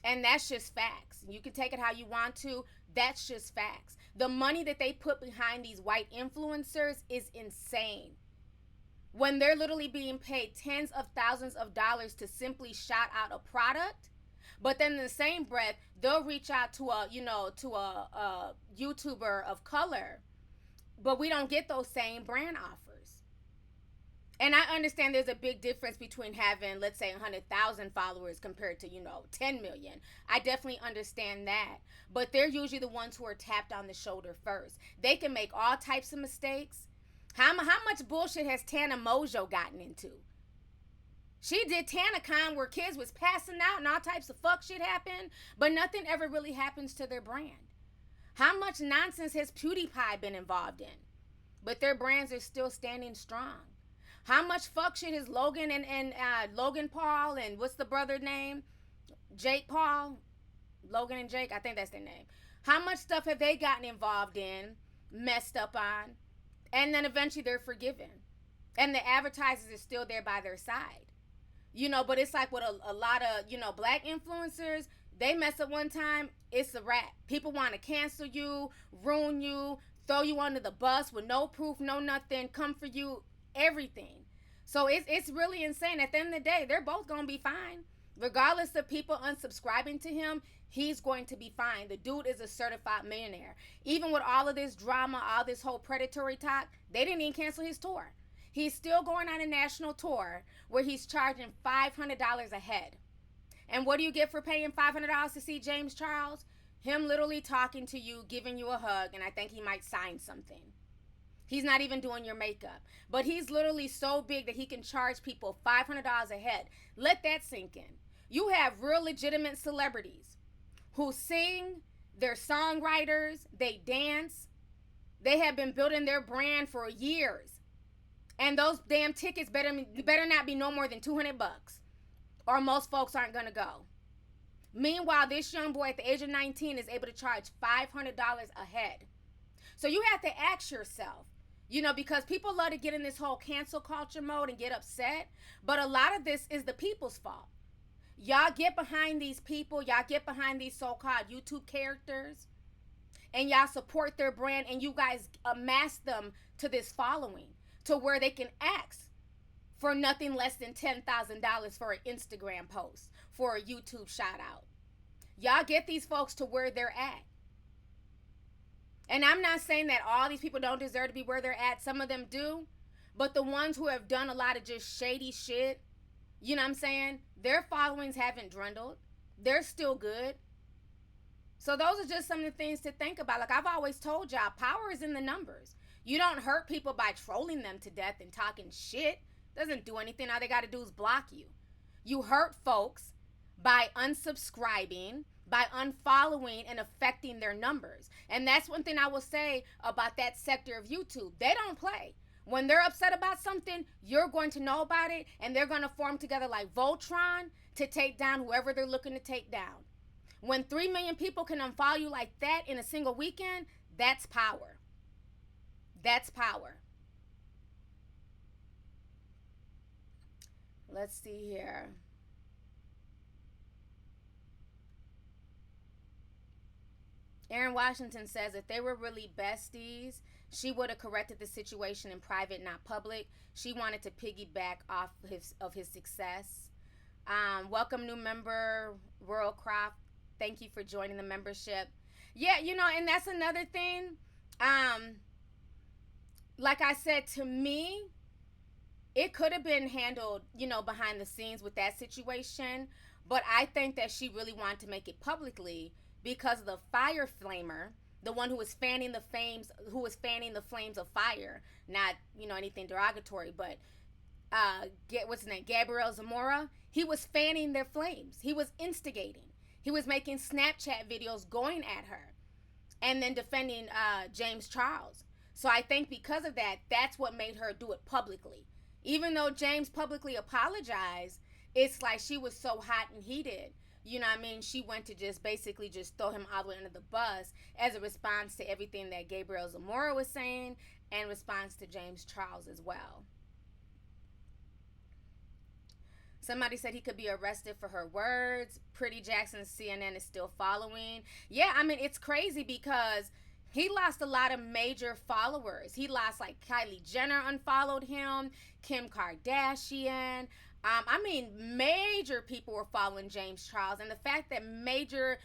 And that's just facts. You can take it how you want to. That's just facts. The money that they put behind these white influencers is insane. When they're literally being paid tens of thousands of dollars to simply shout out a product, but then in the same breath, they'll reach out to a, you know, to a YouTuber of color, but we don't get those same brand offers. And I understand there's a big difference between having, let's say, 100,000 followers compared to, you know, 10 million. I definitely understand that. But they're usually the ones who are tapped on the shoulder first. They can make all types of mistakes. How much bullshit has Tana Mojo gotten into? She did TanaCon where kids was passing out and all types of fuck shit happened, but nothing ever really happens to their brand. How much nonsense has PewDiePie been involved in? But their brands are still standing strong. How much fuck shit has Logan and Logan Paul and what's the brother name? Jake Paul? Logan and Jake? I think that's their name. How much stuff have they gotten involved in, messed up on, and then eventually they're forgiven? And the advertisers are still there by their side. You know, but it's like with a lot of, you know, black influencers, they mess up one time, it's a wrap. People want to cancel you, ruin you, throw you under the bus with no proof, no nothing, come for you, everything. So it's really insane. At the end of the day, they're both going to be fine. Regardless of people unsubscribing to him, he's going to be fine. The dude is a certified millionaire. Even with all of this drama, all this whole predatory talk, they didn't even cancel his tour. He's still going on a national tour where he's charging $500 a head. And what do you get for paying $500 to see James Charles? Him literally talking to you, giving you a hug, and I think he might sign something. He's not even doing your makeup. But he's literally so big that he can charge people $500 a head. Let that sink in. You have real legitimate celebrities who sing, they're songwriters, they dance, they have been building their brand for years. And those damn tickets better not be no more than $200, or most folks aren't gonna go. Meanwhile, this young boy at the age of 19 is able to charge $500 a head. So you have to ask yourself, because people love to get in this whole cancel culture mode and get upset, but a lot of this is the people's fault. Y'all get behind these people, y'all get behind these so-called YouTube characters, and y'all support their brand, and you guys amass them to this following to where they can ask for nothing less than $10,000 for an Instagram post, for a YouTube shout out. Y'all get these folks to where they're at. And I'm not saying that all these people don't deserve to be where they're at. Some of them do. But the ones who have done a lot of just shady shit, you know what I'm saying? Their followings haven't dwindled. They're still good. So those are just some of the things to think about. Like I've always told y'all, power is in the numbers. You don't hurt people by trolling them to death and talking shit. Doesn't do anything. All they got to do is block you. You hurt folks by unsubscribing, by unfollowing and affecting their numbers. And that's one thing I will say about that sector of YouTube. They don't play. When they're upset about something, you're going to know about it, and they're going to form together like Voltron to take down whoever they're looking to take down. When 3 million people can unfollow you like that in a single weekend, that's power. That's power. Let's see here. Aaron Washington says if they were really besties, she would have corrected the situation in private, not public. She wanted to piggyback off of his success. Welcome new member, World Croft. Thank you for joining the membership. Yeah, and that's another thing. Like I said, to me, it could have been handled, behind the scenes with that situation. But I think that she really wanted to make it publicly because the fire flamer, the one who was fanning the flames of fire, not, anything derogatory, but what's his name? Gabriel Zamora. He was fanning their flames. He was instigating. He was making Snapchat videos going at her and then defending James Charles. So I think because of that, that's what made her do it publicly. Even though James publicly apologized, it's like she was so hot and heated. You know what I mean? She went to just basically just throw him all the way under the bus as a response to everything that Gabriel Zamora was saying and response to James Charles as well. Somebody said he could be arrested for her words. Pretty Jackson's CNN is still following. Yeah, I mean, it's crazy because he lost a lot of major followers. He lost, like, Kylie Jenner unfollowed him, Kim Kardashian. Major people were following James Charles. And the fact that major,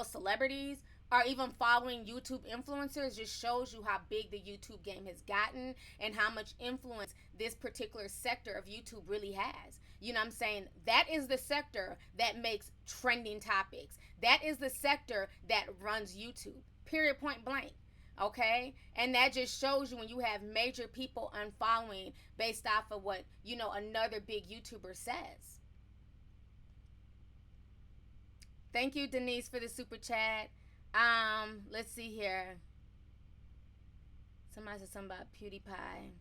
celebrities are even following YouTube influencers just shows you how big the YouTube game has gotten and how much influence this particular sector of YouTube really has. You know what I'm saying? That is the sector that makes trending topics. That is the sector that runs YouTube. Period, point blank. Okay? And that just shows you when you have major people unfollowing based off of what, another big YouTuber says. Thank you, Denise, for the super chat. Let's see here. Somebody said something about PewDiePie.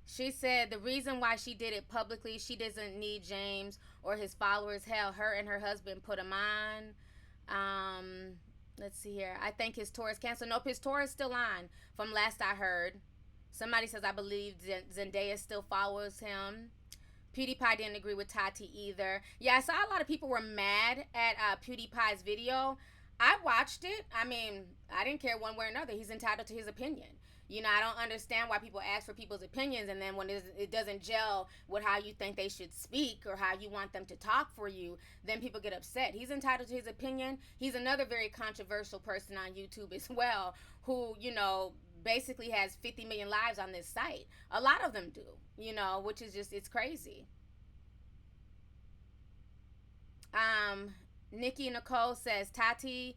She said the reason why she did it publicly, she doesn't need James or his followers. Hell, her and her husband put him on. Let's see here. I think his tour is canceled. Nope, his tour is still on from last I heard. Somebody says I believe Zendaya still follows him. PewDiePie didn't agree with Tati either. Yeah, I saw a lot of people were mad at PewDiePie's video. I watched it. I mean, I didn't care one way or another. He's entitled to his opinion. I don't understand why people ask for people's opinions, and then when it doesn't gel with how you think they should speak or how you want them to talk for you, then people get upset. He's entitled to his opinion. He's another very controversial person on YouTube as well, who, basically has 50 million lives on this site. A lot of them do, which is just, it's crazy. Nikki Nicole says, Tati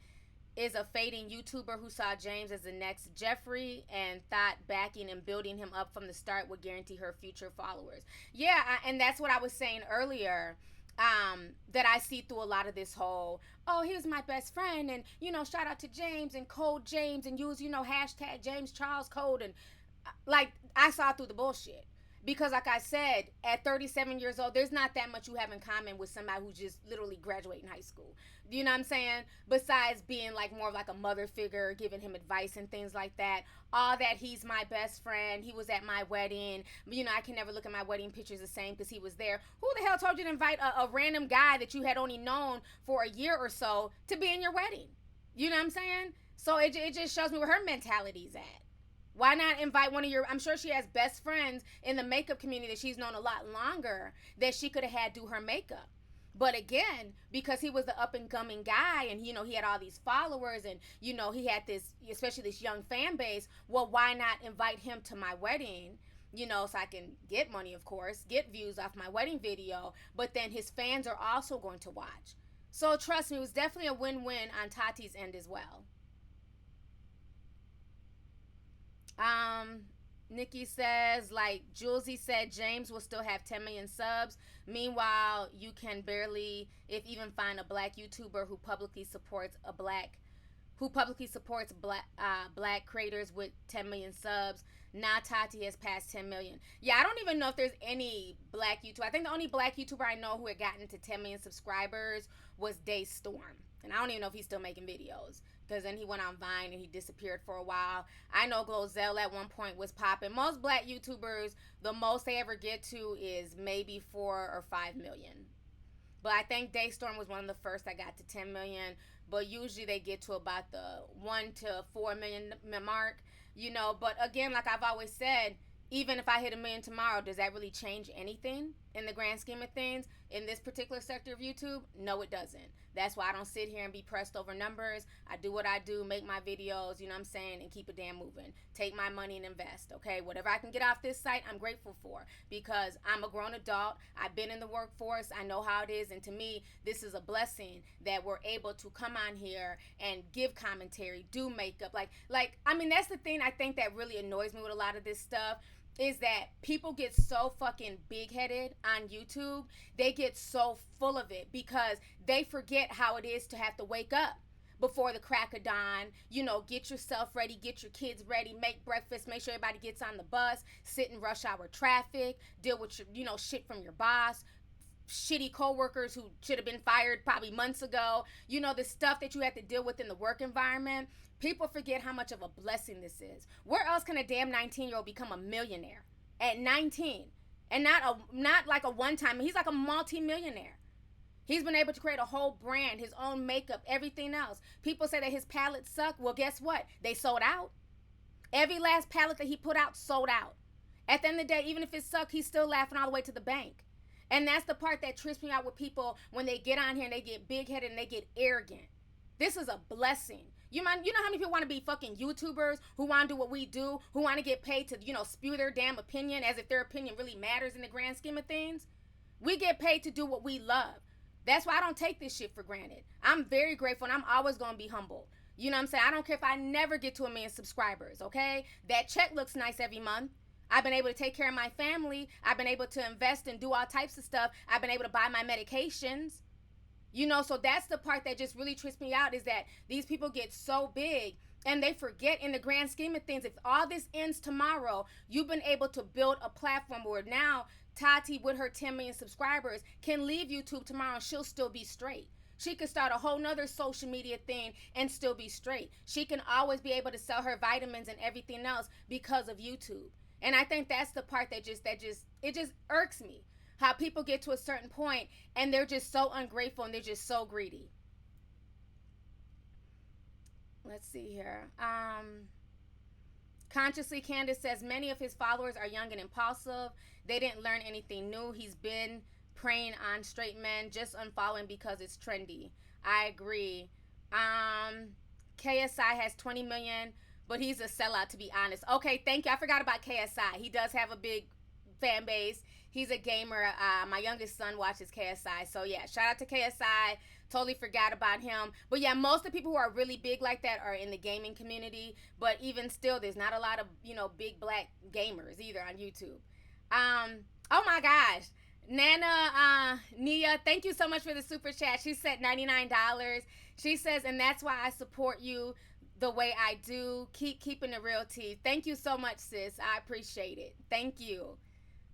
is a fading YouTuber who saw James as the next Jeffrey and thought backing and building him up from the start would guarantee her future followers. Yeah, and that's what I was saying earlier. That I see through a lot of this whole, oh, he was my best friend, and shout out to James and Code James, and use hashtag James Charles Code, and like I saw through the bullshit. Because like I said, at 37 years old, there's not that much you have in common with somebody who's just literally graduating high school. You know what I'm saying? Besides being like more of like a mother figure, giving him advice and things like that. All that he's my best friend. He was at my wedding. I can never look at my wedding pictures the same because he was there. Who the hell told you to invite a random guy that you had only known for a year or so to be in your wedding? You know what I'm saying? So it just shows me where her mentality's at. Why not invite one of your, I'm sure she has best friends in the makeup community that she's known a lot longer that she could have had do her makeup. But again, because he was the up and coming guy and, he had all these followers and, he had this, especially this young fan base, well, why not invite him to my wedding? So I can get money, of course, get views off my wedding video, but then his fans are also going to watch. So trust me, it was definitely a win-win on Tati's end as well. Nikki says, like Julesy said, James will still have 10 million subs. Meanwhile, you can barely, if even, find a black YouTuber who publicly supports black creators with 10 million subs. Now Tati has passed 10 million. Yeah, I don't even know if there's any black YouTuber. I think the only black YouTuber I know who had gotten to 10 million subscribers was Daystorm. And I don't even know if he's still making videos. Because then he went on Vine and he disappeared for a while. I know Glozell at one point was popping. Most black YouTubers, the most they ever get to is maybe 4 or 5 million. But I think Daystorm was one of the first that got to 10 million. But usually they get to about the 1 to 4 million mark. But again, like I've always said, even if I hit 1 million tomorrow, does that really change anything in the grand scheme of things in this particular sector of YouTube? No, it doesn't. That's why I don't sit here and be pressed over numbers. I do what I do, make my videos, and keep it damn moving. Take my money and invest, okay? Whatever I can get off this site, I'm grateful for because I'm a grown adult. I've been in the workforce. I know how it is. And to me, this is a blessing that we're able to come on here and give commentary, do makeup. That's the thing I think that really annoys me with a lot of this stuff. Is that people get so fucking big-headed on YouTube. They get so full of it because they forget how it is to have to wake up before the crack of dawn, get yourself ready, get your kids ready, make breakfast, make sure everybody gets on the bus, sit in rush hour traffic, deal with your, shit from your boss, shitty coworkers who should have been fired probably months ago, the stuff that you have to deal with in the work environment. People forget how much of a blessing this is. Where else can a damn 19-year-old become a millionaire at 19? And not like a one-time. He's like a multi-millionaire. He's been able to create a whole brand, his own makeup, everything else. People say that his palettes suck. Well, guess what? They sold out. Every last palette that he put out sold out. At the end of the day, even if it sucked, he's still laughing all the way to the bank. And that's the part that trips me out with people when they get on here and they get big-headed and they get arrogant. This is a blessing. You know how many people want to be fucking YouTubers who want to do what we do, who want to get paid to, spew their damn opinion as if their opinion really matters in the grand scheme of things? We get paid to do what we love. That's why I don't take this shit for granted. I'm very grateful and I'm always going to be humble. You know what I'm saying? I don't care if I never get to 1 million subscribers, okay? That check looks nice every month. I've been able to take care of my family. I've been able to invest and do all types of stuff. I've been able to buy my medications. So that's the part that just really trips me out is that these people get so big and they forget in the grand scheme of things, if all this ends tomorrow, you've been able to build a platform where now Tati with her 10 million subscribers can leave YouTube tomorrow and she'll still be straight. She could start a whole nother social media thing and still be straight. She can always be able to sell her vitamins and everything else because of YouTube. And I think that's the part that just irks me. How people get to a certain point and they're just so ungrateful and they're just so greedy. Let's see here. Consciously Candace says many of his followers are young and impulsive. They didn't learn anything new. He's been preying on straight men, just unfollowing because it's trendy. I agree. KSI has 20 million, but he's a sellout, to be honest. Okay, thank you. I forgot about KSI. He does have a big fan base. He's a gamer. My youngest son watches KSI. So yeah, shout out to KSI. totally forgot about him. But yeah, most of the people who are really big like that are in the gaming community. But even still, there's not a lot of, big black gamers either on YouTube. Oh my gosh. Nana Nia, thank you so much for the super chat. She said $99. She says, and that's why I support you the way I do. Keep keeping the real tea. Thank you so much, sis. I appreciate it. Thank you.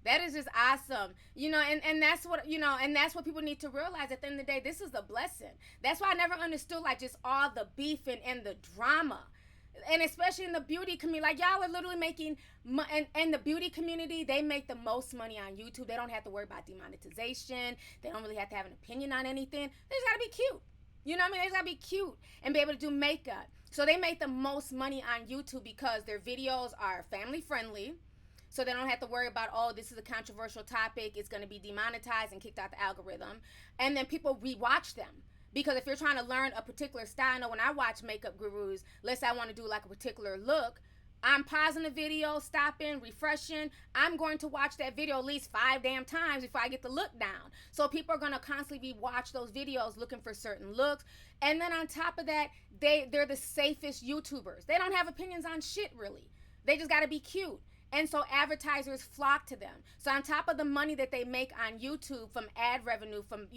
That is just awesome. And that's what, and that's what people need to realize at the end of the day. This is a blessing. That's why I never understood, like, just all the beef and the drama. And especially in the beauty community, like, y'all are literally making, and the beauty community, they make the most money on YouTube. They don't have to worry about demonetization. They don't really have to have an opinion on anything. They just gotta be cute. You know what I mean? They just gotta be cute and be able to do makeup. So they make the most money on YouTube because their videos are family friendly. So they don't have to worry about, oh, this is a controversial topic. It's going to be demonetized and kicked out the algorithm. And then people rewatch them. Because if you're trying to learn a particular style, I know when I watch makeup gurus, let's say I want to do like a particular look, I'm pausing the video, stopping, refreshing. I'm going to watch that video at least 5 damn times before I get the look down. So people are going to constantly rewatch those videos looking for certain looks. And then on top of that, they're the safest YouTubers. They don't have opinions on shit, really. They just got to be cute. And so advertisers flock to them. So on top of the money that they make on YouTube from ad revenue, from,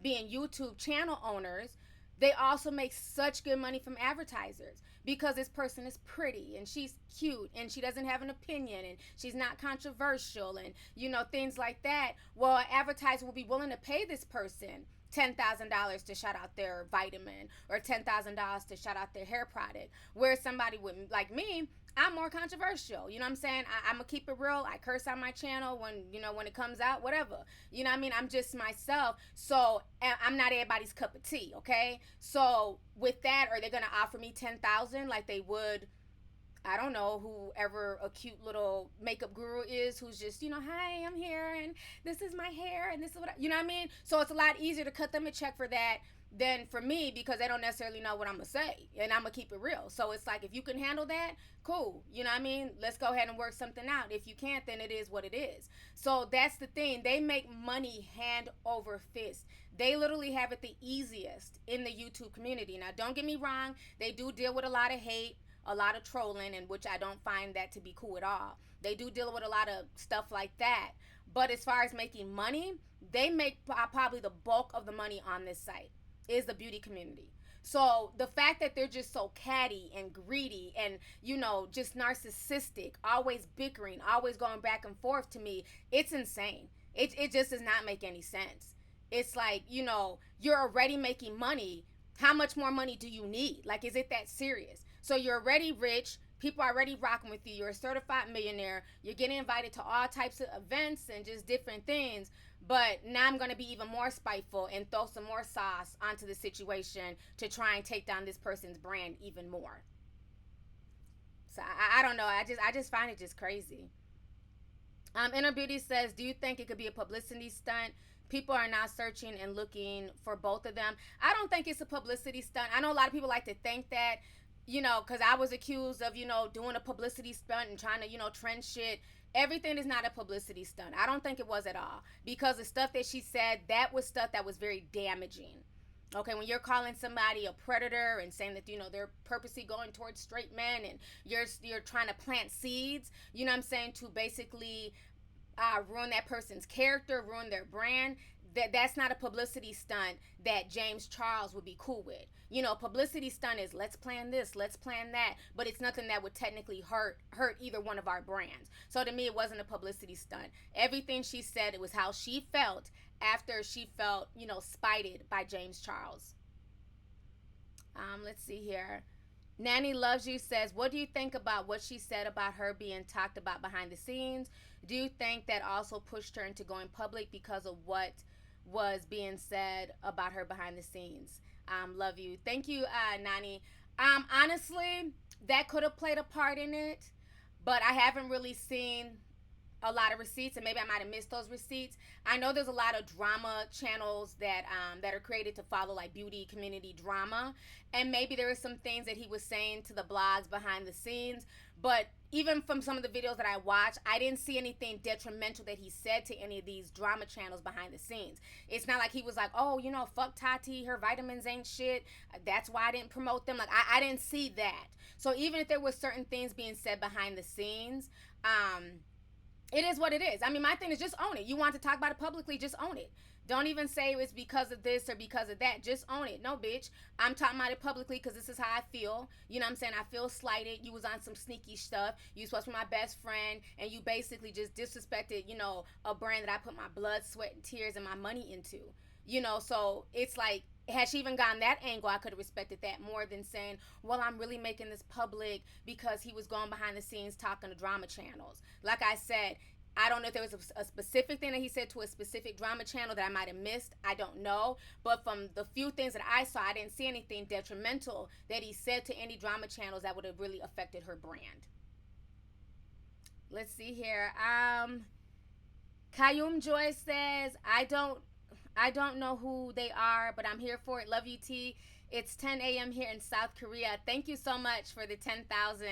being YouTube channel owners, they also make such good money from advertisers because this person is pretty and she's cute and she doesn't have an opinion and she's not controversial and, things like that. Well, an advertiser will be willing to pay this person $10,000 to shout out their vitamin or $10,000 to shout out their hair product. Where somebody would, like me, I'm more controversial. You know what I'm saying? I'm going to keep it real. I curse on my channel when it comes out, whatever. You know what I mean? I'm just myself. So I'm not everybody's cup of tea, okay? So with that, are they going to offer me $10,000 like they would, I don't know, whoever a cute little makeup guru is who's just, hi, I'm here and this is my hair and this is what you know what I mean? So it's a lot easier to cut them a check for that than for me because they don't necessarily know what I'm going to say and I'm going to keep it real. So it's like, if you can handle that, cool. You know what I mean? Let's go ahead and work something out. If you can't, then it is what it is. So that's the thing. They make money hand over fist. They literally have it the easiest in the YouTube community. Now, don't get me wrong. They do deal with a lot of hate, a lot of trolling, and which I don't find that to be cool at all. They do deal with a lot of stuff like that. But as far as making money, they make probably the bulk of the money on this site is the beauty community. So the fact that they're just so catty and greedy and, just narcissistic, always bickering, always going back and forth, to me, it's insane. It just does not make any sense. It's like, you're already making money. How much more money do you need? Like, is it that serious? So you're already rich. People are already rocking with you. You're a certified millionaire. You're getting invited to all types of events and just different things. But now I'm going to be even more spiteful and throw some more sauce onto the situation to try and take down this person's brand even more. So I don't know. I just find it just crazy. Inner Beauty says, do you think it could be a publicity stunt? People are now searching and looking for both of them. I don't think it's a publicity stunt. I know a lot of people like to think that, because I was accused of, doing a publicity stunt and trying to, trend shit. Everything is not a publicity stunt. I don't think it was at all. Because the stuff that she said, that was stuff that was very damaging. Okay, when you're calling somebody a predator and saying that, they're purposely going towards straight men and you're trying to plant seeds, what I'm saying, to basically ruin that person's character, ruin their brand, that's not a publicity stunt that James Charles would be cool with. Publicity stunt is let's plan this, let's plan that, but it's nothing that would technically hurt either one of our brands. So to me, it wasn't a publicity stunt. Everything she said, it was how she felt after she felt, spited by James Charles. Let's see here. Nanny Loves You says, what do you think about what she said about her being talked about behind the scenes? Do you think that also pushed her into going public because of what was being said about her behind the scenes? Love you. Thank you, Nani. Honestly, that could have played a part in it, but I haven't really seen a lot of receipts, and maybe I might have missed those receipts. I know there's a lot of drama channels that are created to follow like beauty community drama, and maybe there were some things that he was saying to the blogs behind the scenes. But even from some of the videos that I watched, I didn't see anything detrimental that he said to any of these drama channels behind the scenes. It's not like he was like, oh, you know, fuck Tati, her vitamins ain't shit. That's why I didn't promote them. Like, I didn't see that. So even if there was certain things being said behind the scenes, it is what it is. I mean, my thing is just own it. You want to talk about it publicly, just own it. Don't even say it's because of this or because of that. Just own it. No, bitch. I'm talking about it publicly because this is how I feel. You know what I'm saying? I feel slighted. You was on some sneaky stuff. You supposed to be my best friend, and you basically just disrespected, you know, a brand that I put my blood, sweat, and tears and my money into. You know, so it's like, had she even gotten that angle, I could have respected that more than saying, well, I'm really making this public because he was going behind the scenes talking to drama channels. Like I said, I don't know if there was a specific thing that he said to a specific drama channel that I might have missed. I don't know. But from the few things that I saw, I didn't see anything detrimental that he said to any drama channels that would have really affected her brand. Let's see here. Kayum Joy says, I don't know who they are, but I'm here for it. Love you, T. It's 10 a.m. here in South Korea. Thank you so much for the 10,000.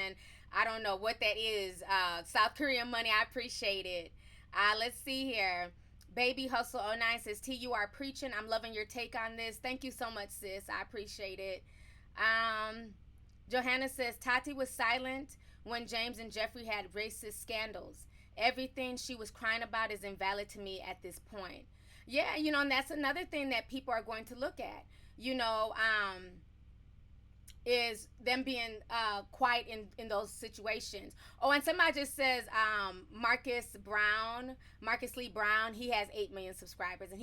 I don't know what that is. South Korean money. I appreciate it. Let's see here. Baby Hustle 09 says, T, you are preaching. I'm loving your take on this. Thank you so much, sis. I appreciate it. Johanna says, Tati was silent when James and Jeffrey had racist scandals. Everything she was crying about is invalid to me at this point. Yeah, you know, and that's another thing that people are going to look at, you know, is them being quiet in those situations. Oh, and somebody just says Marcus Lee Brown, he has 8 million subscribers, and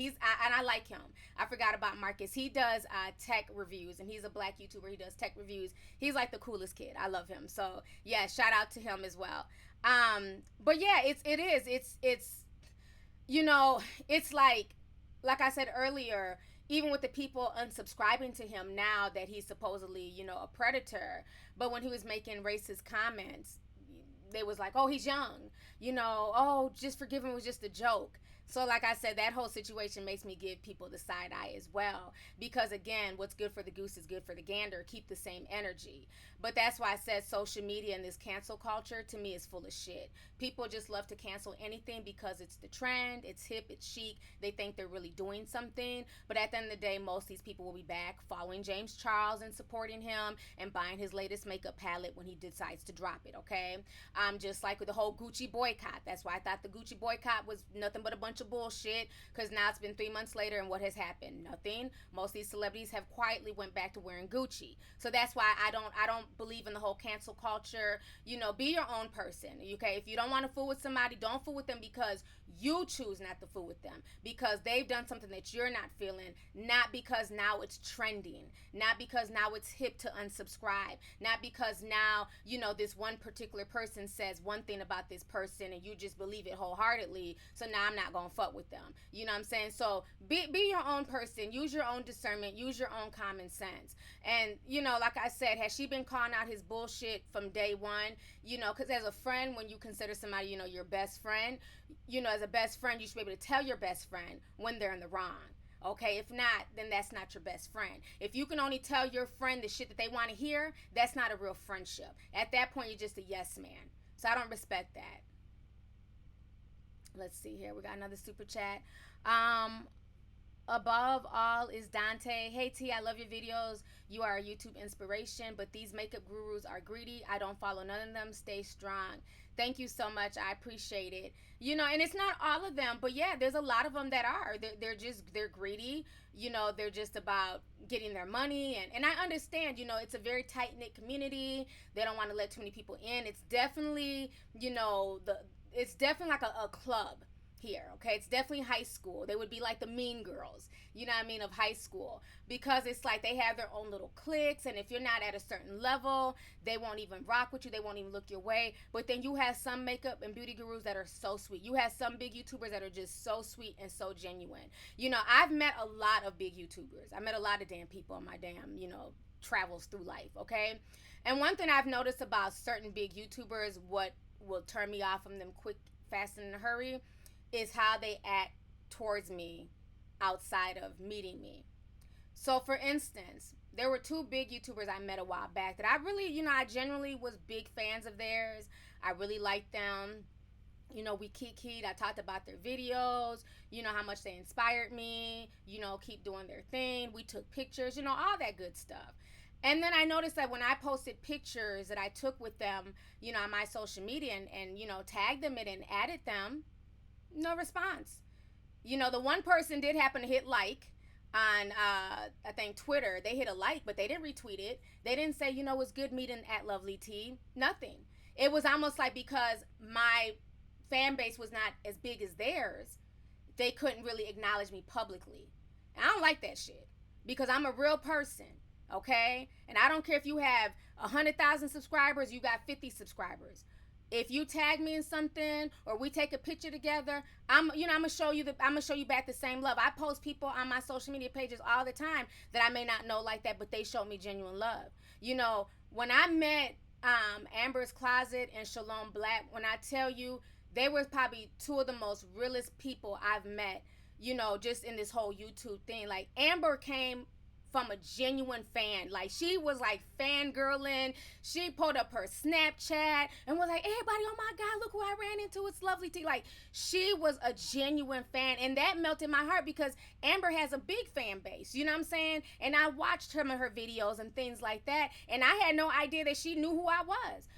I like him. I forgot about Marcus. He does tech reviews, and he's a black YouTuber. He does tech reviews. He's like the coolest kid. I love him. So yeah, shout out to him as well. But yeah, it's you know, it's like I said earlier, even with the people unsubscribing to him now that he's supposedly, you know, a predator, but when he was making racist comments, they was like, oh, he's young, you know, oh, just forgive him, was just a joke. So like I said, that whole situation makes me give people the side eye as well, because again, what's good for the goose is good for the gander. Keep the same energy. But that's why I said social media and this cancel culture to me is full of shit. People just love to cancel anything because it's the trend, it's hip, it's chic. They think they're really doing something. But at the end of the day, most of these people will be back following James Charles and supporting him and buying his latest makeup palette when he decides to drop it, okay? Just like with the whole Gucci boycott. That's why I thought the Gucci boycott was nothing but a bunch of bullshit, because now it's been 3 months later, and what has happened? Nothing. Most of these celebrities have quietly went back to wearing Gucci. So that's why I don't believe in the whole cancel culture. You know, be your own person, okay? If you don't want to fool with somebody, don't fool with them because you choose not to fool with them, because they've done something that you're not feeling, not because now it's trending, not because now it's hip to unsubscribe, not because now, you know, this one particular person says one thing about this person and you just believe it wholeheartedly, so now I'm not gonna fuck with them. You know what I'm saying? So be your own person, use your own discernment, use your own common sense. And, you know, like I said, has she been calling out his bullshit from day one? You know, because as a friend, when you consider somebody, you know, your best friend, you know, as a best friend, you should be able to tell your best friend when they're in the wrong. Okay, if not, then that's not your best friend. If you can only tell your friend the shit that they want to hear, that's not a real friendship. At that point, you're just a yes man. So I don't respect that. Let's see here. We got another super chat. Above all is Dante. Hey T, I love your videos. You are a YouTube inspiration, but these makeup gurus are greedy. I don't follow none of them. Stay strong. Thank you so much. I appreciate it. You know, and it's not all of them, but yeah, there's a lot of them that are. They're greedy. You know, they're just about getting their money, and I understand, you know, it's a very tight-knit community. They don't want to let too many people in. It's definitely, you know, it's definitely like a club here, okay? It's definitely high school. They would be like the mean girls, you know what I mean, of high school, because it's like they have their own little cliques, and if you're not at a certain level, they won't even rock with you. They won't even look your way. But then you have some makeup and beauty gurus that are so sweet. You have some big YouTubers that are just so sweet and so genuine. You know, I've met a lot of big YouTubers. I met a lot of damn people on my damn, you know, travels through life, okay? And one thing I've noticed about certain big YouTubers, what will turn me off from them quick, fast and in a hurry is how they act towards me outside of meeting me. So, for instance, there were two big YouTubers I met a while back that I really, I genuinely was big fans of theirs. I really liked them. We kikied. I talked about their videos, how much they inspired me, keep doing their thing. We took pictures, all that good stuff. And then I noticed that when I posted pictures that I took with them, on my social media and tagged them in and added them, no response. The one person did happen to hit like on, I think, Twitter. They hit a like, but they didn't retweet it. They didn't say, it's good meeting at Lovely T. Nothing. It was almost like because my fan base was not as big as theirs, they couldn't really acknowledge me publicly. And I don't like that shit because I'm a real person, okay? And I don't care if you have 100,000 subscribers, you got 50 subscribers. If you tag me in something or we take a picture together, I'm gonna show you back the same love. I post people on my social media pages all the time that I may not know like that, but they show me genuine love. When I met Amber's Closet and Shalom Black, when I tell you, they were probably two of the most realest people I've met, just in this whole YouTube thing. Like, Amber came from a genuine fan. Like, she was like fangirling. She pulled up her Snapchat and was like, everybody, oh my God, look who I ran into. It's Lovely T. Like, she was a genuine fan. And that melted my heart because Amber has a big fan base. You know what I'm saying? And I watched some of her videos and things like that. And I had no idea that she knew who I was.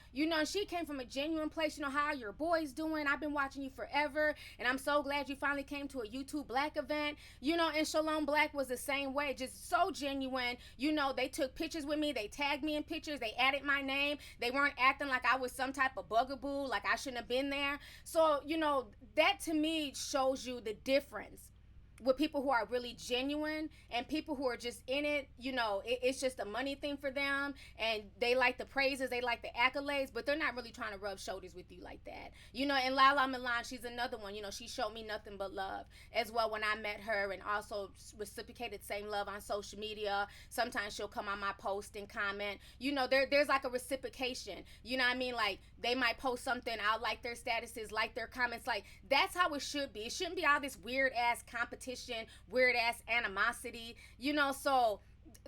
She came from a genuine place. How are your boys doing? I've been watching you forever. And I'm so glad you finally came to a YouTube Black event. And Shalom Black was the same way. Just so genuine. They took pictures with me. They tagged me in pictures. They added my name. They weren't acting like I was some type of bugaboo, like I shouldn't have been there. So, that to me shows you the difference with people who are really genuine and people who are just in it. It's just a money thing for them, and they like the praises, they like the accolades, but they're not really trying to rub shoulders with you like that. And Lala Milan, she's another one. She showed me nothing but love as well when I met her, and also reciprocated same love on social media. Sometimes she'll come on my post and comment. There's like a reciprocation. You know what I mean? Like, they might post something, I'll like their statuses, like their comments. Like, that's how it should be. It shouldn't be all this weird ass competition, weird ass animosity. So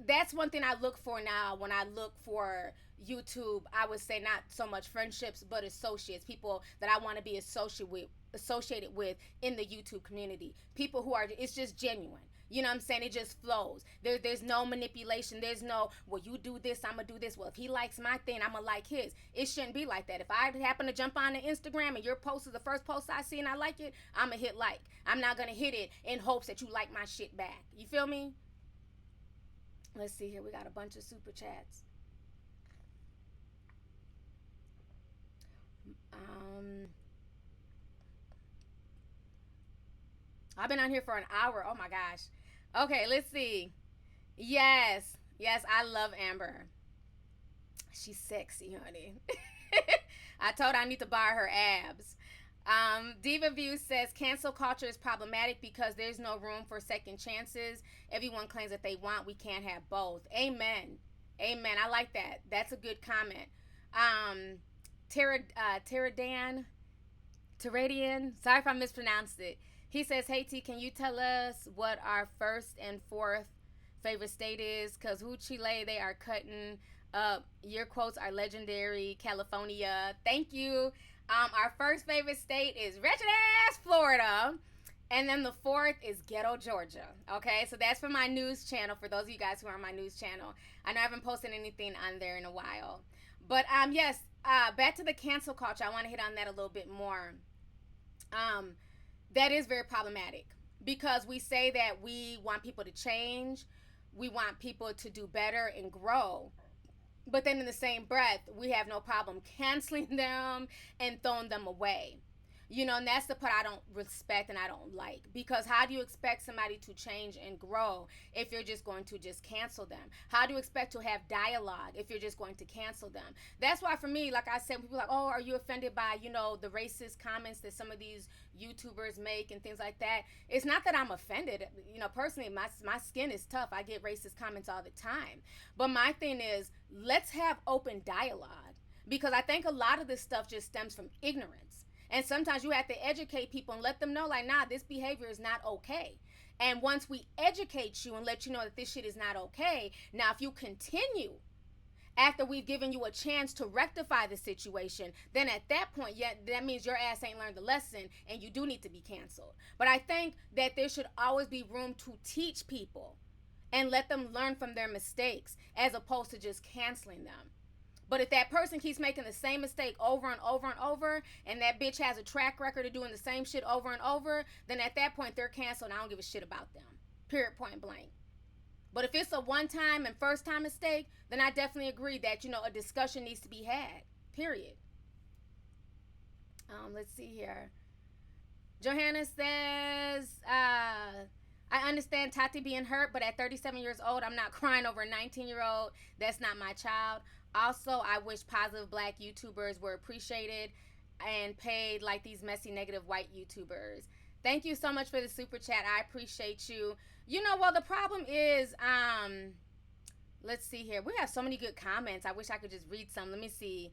that's one thing I look for now when I look for YouTube. I would say not so much friendships, but associates, people that I want to be associated with in the YouTube community. People who are, it's just genuine. You know what I'm saying? It just flows. There's no manipulation. There's no, well, you do this, I'm going to do this. Well, if he likes my thing, I'm going to like his. It shouldn't be like that. If I happen to jump on the Instagram and your post is the first post I see and I like it, I'm going to hit like. I'm not going to hit it in hopes that you like my shit back. You feel me? Let's see here. We got a bunch of super chats. I've been on here for an hour. Oh my gosh. Okay, let's see. Yes, I love Amber. She's sexy, honey. I told her I need to buy her abs. Diva View says cancel culture is problematic because there's no room for second chances. Everyone claims that they want. We can't have both. Amen. I like that. That's a good comment. Terradian. Sorry if I mispronounced it. He says, hey T, can you tell us what our first and fourth favorite state is? Because who Chile, they are cutting up. Your quotes are legendary. California. Thank you. Our first favorite state is wretched ass Florida. And then the fourth is ghetto Georgia. Okay, so that's for my news channel. For those of you guys who are on my news channel. I know I haven't posted anything on there in a while. But yes, back to the cancel culture. I want to hit on that a little bit more. That is very problematic because we say that we want people to change. We want people to do better and grow. But then in the same breath, we have no problem canceling them and throwing them away. And that's the part I don't respect and I don't like. Because how do you expect somebody to change and grow if you're just going to just cancel them? How do you expect to have dialogue if you're just going to cancel them? That's why for me, like I said, people are like, oh, are you offended by, the racist comments that some of these YouTubers make and things like that? It's not that I'm offended. Personally, my skin is tough. I get racist comments all the time. But my thing is, let's have open dialogue. Because I think a lot of this stuff just stems from ignorance. And sometimes you have to educate people and let them know, like, nah, this behavior is not okay. And once we educate you and let you know that this shit is not okay, now if you continue after we've given you a chance to rectify the situation, then at that point, yeah, that means your ass ain't learned the lesson and you do need to be canceled. But I think that there should always be room to teach people and let them learn from their mistakes as opposed to just canceling them. But if that person keeps making the same mistake over and over and over, and that bitch has a track record of doing the same shit over and over, then at that point they're canceled and I don't give a shit about them. Period, point blank. But if it's a one-time and first-time mistake, then I definitely agree that, a discussion needs to be had. Period. Let's see here. Johanna says, I understand Tati being hurt, but at 37 years old, I'm not crying over a 19-year-old. That's not my child. Also, I wish positive black YouTubers were appreciated and paid like these messy, negative white YouTubers. Thank you so much for the super chat. I appreciate you. Well, the problem is, let's see here. We have so many good comments. I wish I could just read some. Let me see.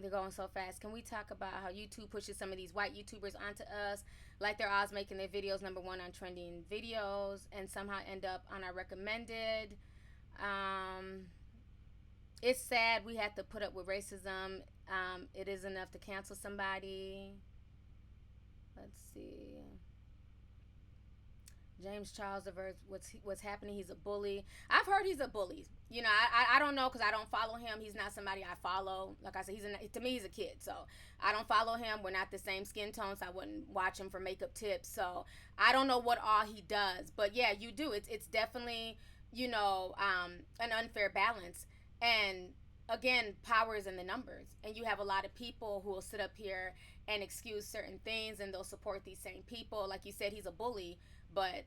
They're going so fast. Can we talk about how YouTube pushes some of these white YouTubers onto us, like they're always making their videos number one on trending videos and somehow end up on our recommended? It's sad we have to put up with racism. It is enough to cancel somebody. Let's see. James Charles averts what's happening. He's a bully. I've heard he's a bully. I don't know because I don't follow him. He's not somebody I follow. Like I said, to me he's a kid, so I don't follow him. We're not the same skin tone, so I wouldn't watch him for makeup tips. So I don't know what all he does, but yeah, you do. It's definitely an unfair balance. And again, power is in the numbers, and you have a lot of people who will sit up here and excuse certain things, and they'll support these same people. Like you said, he's a bully, but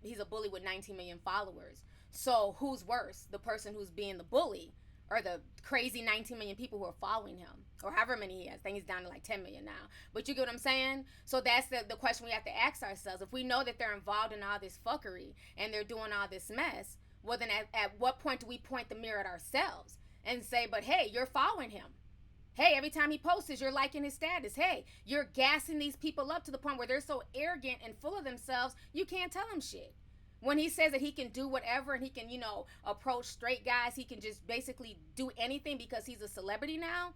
he's a bully with 19 million followers. So who's worse, the person who's being the bully or the crazy 19 million people who are following him, or however many he has? I think he's down to like 10 million now. But you get what I'm saying? So that's the question we have to ask ourselves. If we know that they're involved in all this fuckery and they're doing all this mess, well then at what point do we point the mirror at ourselves and say, but hey, you're following him. Hey, every time he posts, you're liking his status. Hey, you're gassing these people up to the point where they're so arrogant and full of themselves, you can't tell them shit. When he says that he can do whatever and he can, approach straight guys, he can just basically do anything because he's a celebrity now,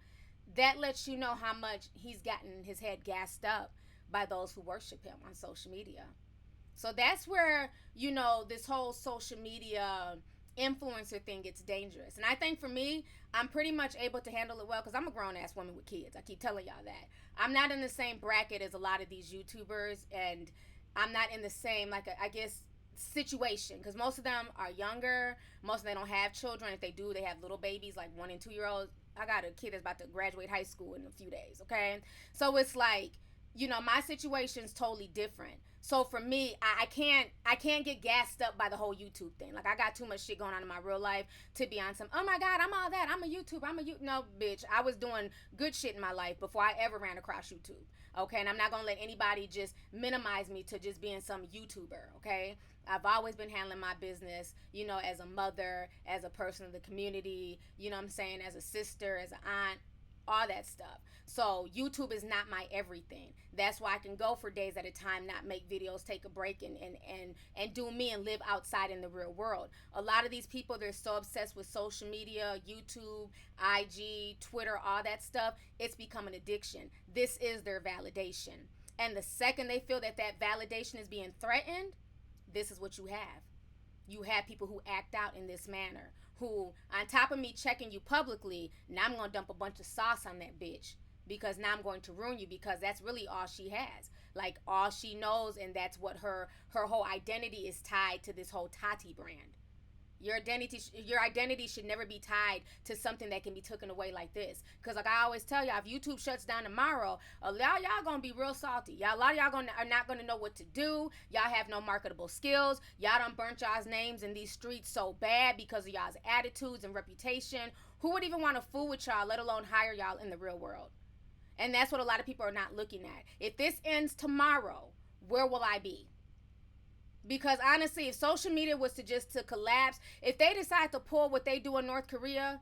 that lets you know how much he's gotten his head gassed up by those who worship him on social media. So that's where, this whole social media influencer thing gets dangerous. And I think for me, I'm pretty much able to handle it well because I'm a grown-ass woman with kids. I keep telling y'all that. I'm not in the same bracket as a lot of these YouTubers, and I'm not in the same, situation, because most of them are younger. Most of them don't have children. If they do, they have little babies, like 1 and 2 year olds. I got a kid that's about to graduate high school in a few days, okay? So it's like, my situation's totally different. So for me, I can't get gassed up by the whole YouTube thing. Like, I got too much shit going on in my real life to be on some, oh my God, I'm all that. I'm a YouTuber. No, bitch. I was doing good shit in my life before I ever ran across YouTube. Okay? And I'm not going to let anybody just minimize me to just being some YouTuber. Okay? I've always been handling my business, as a mother, as a person of the community, as a sister, as an aunt, all that stuff. So YouTube is not my everything. That's why I can go for days at a time, not make videos, take a break, and do me and live outside in the real world. A lot of these people, they're so obsessed with social media, YouTube, IG, Twitter, all that stuff. It's become an addiction. This is their validation. And the second they feel that validation is being threatened, this is what you have. You have people who act out in this manner, who, on top of me checking you publicly, now I'm going to dump a bunch of sauce on that bitch because now I'm going to ruin you, because that's really all she has. Like, all she knows, and that's what her whole identity is tied to, this whole Tati brand. Your identity should never be tied to something that can be taken away like this. Because like I always tell y'all, if YouTube shuts down tomorrow, a lot of y'all going to be real salty. A lot of y'all are not going to know what to do. Y'all have no marketable skills. Y'all done burnt y'all's names in these streets so bad because of y'all's attitudes and reputation. Who would even want to fool with y'all, let alone hire y'all in the real world? And that's what a lot of people are not looking at. If this ends tomorrow, where will I be? Because honestly, if social media was to collapse, if they decide to pull what they do in North Korea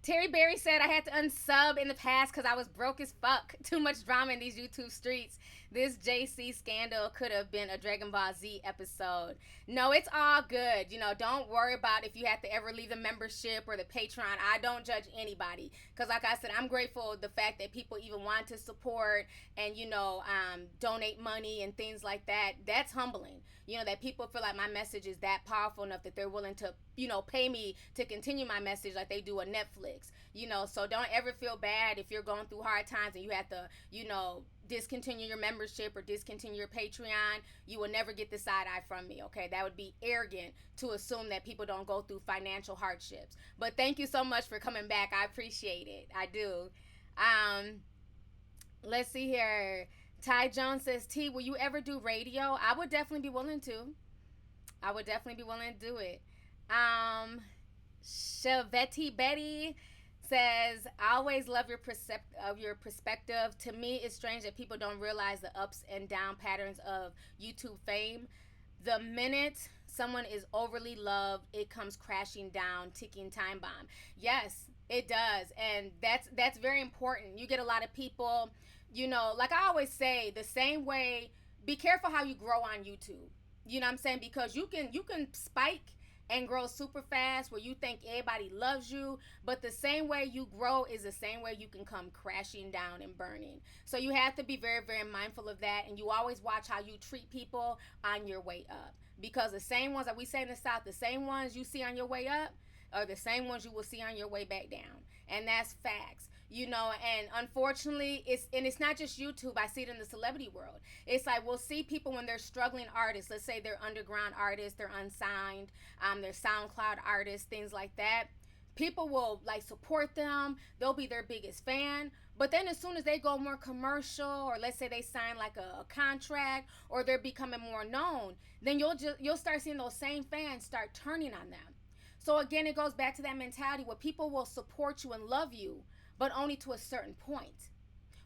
Terry Berry said I had to unsub in the past because I was broke as fuck. Too much drama in these YouTube streets. This JC scandal could have been a Dragon Ball Z episode. No, it's all good. Don't worry about if you have to ever leave the membership or the Patreon. I don't judge anybody because, like I said, I'm grateful the fact that people even want to support and donate money and things like that. That's humbling. That people feel like my message is that powerful enough that they're willing to pay me to continue my message like they do a Netflix. So don't ever feel bad if you're going through hard times and you have to discontinue your membership or discontinue your Patreon. You will never get the side eye from me, okay? That would be arrogant to assume that people don't go through financial hardships. But thank you so much for coming back. I appreciate it. I do. Let's see here. Ty Jones says, T, will you ever do radio? I would definitely be willing to. I would definitely be willing to do it. Shavetti Betty says, I always love your perspective. To me, it's strange that people don't realize the ups and down patterns of YouTube fame. The minute someone is overly loved, it comes crashing down, ticking time bomb. Yes, it does. And that's very important. You get a lot of people, like I always say, the same way, be careful how you grow on YouTube. You know what I'm saying? Because you can spike and grow super fast where you think everybody loves you, but the same way you grow is the same way you can come crashing down and burning. So you have to be very, very mindful of that, and you always watch how you treat people on your way up, because the same ones that we say in the South, the same ones you see on your way up are the same ones you will see on your way back down, and that's facts. And unfortunately, it's not just YouTube. I see it in the celebrity world. It's like we'll see people when they're struggling artists. Let's say they're underground artists, they're unsigned, they're SoundCloud artists, things like that. People will like support them. They'll be their biggest fan. But then as soon as they go more commercial, or let's say they sign like a contract, or they're becoming more known, then you'll start seeing those same fans start turning on them. So again, it goes back to that mentality where people will support you and love you, but only to a certain point.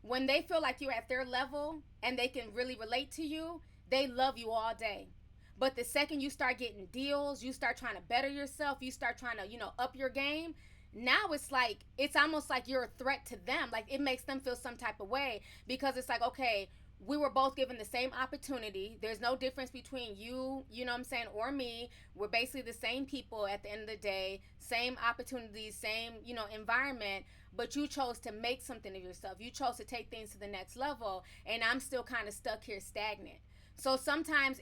When they feel like you're at their level and they can really relate to you, they love you all day. But the second you start getting deals, you start trying to better yourself, you start trying to, up your game, now it's almost like you're a threat to them. Like it makes them feel some type of way, because it's like, okay, we were both given the same opportunity. There's no difference between you, or me. We're basically the same people at the end of the day, same opportunities, same, environment, but you chose to make something of yourself. You chose to take things to the next level, and I'm still kind of stuck here stagnant. So sometimes,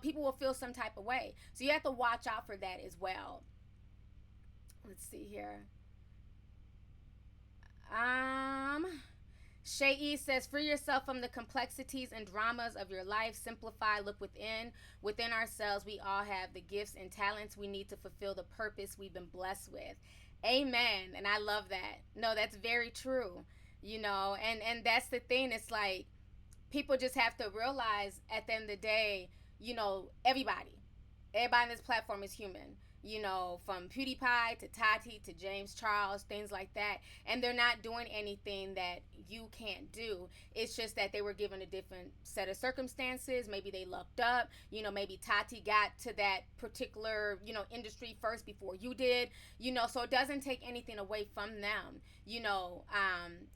people will feel some type of way. So you have to watch out for that as well. Let's see here. Shay E says, free yourself from the complexities and dramas of your life. Simplify, look within. Within ourselves, we all have the gifts and talents we need to fulfill the purpose we've been blessed with. Amen. And I love that. No, that's very true. And that's the thing. It's like people just have to realize at the end of the day, everybody on this platform is human. From PewDiePie to Tati to James Charles, things like that. And they're not doing anything that you can't do. It's just that they were given a different set of circumstances. Maybe they lucked up. Maybe Tati got to that particular, industry first before you did. So it doesn't take anything away from them.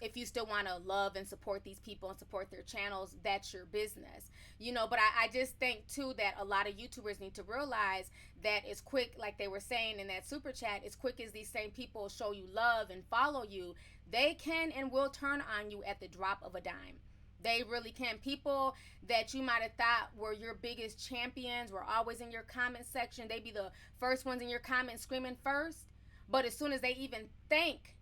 If you still want to love and support these people and support their channels, that's your business. But I just think too that a lot of YouTubers need to realize that it's quick, like they were saying in that super chat, as quick as these same people show you love and follow you, they can and will turn on you at the drop of a dime. They really can. People that you might have thought were your biggest champions were always in your comment section. They be the first ones in your comments screaming first. But as soon as they even think,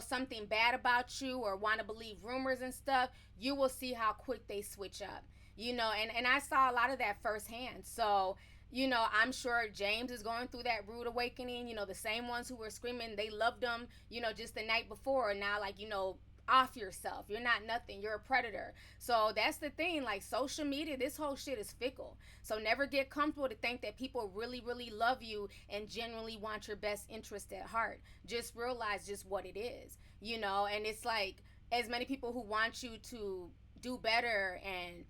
something bad about you or want to believe rumors and stuff, you will see how quick they switch up. And I saw a lot of that firsthand. So, I'm sure James is going through that rude awakening. The same ones who were screaming they loved him, just the night before, are now like, off yourself. You're not nothing. You're a predator. So that's the thing. Like social media, this whole shit is fickle. So never get comfortable to think that people really, really love you and genuinely want your best interest at heart. Just realize just what it is, and it's like as many people who want you to do better and,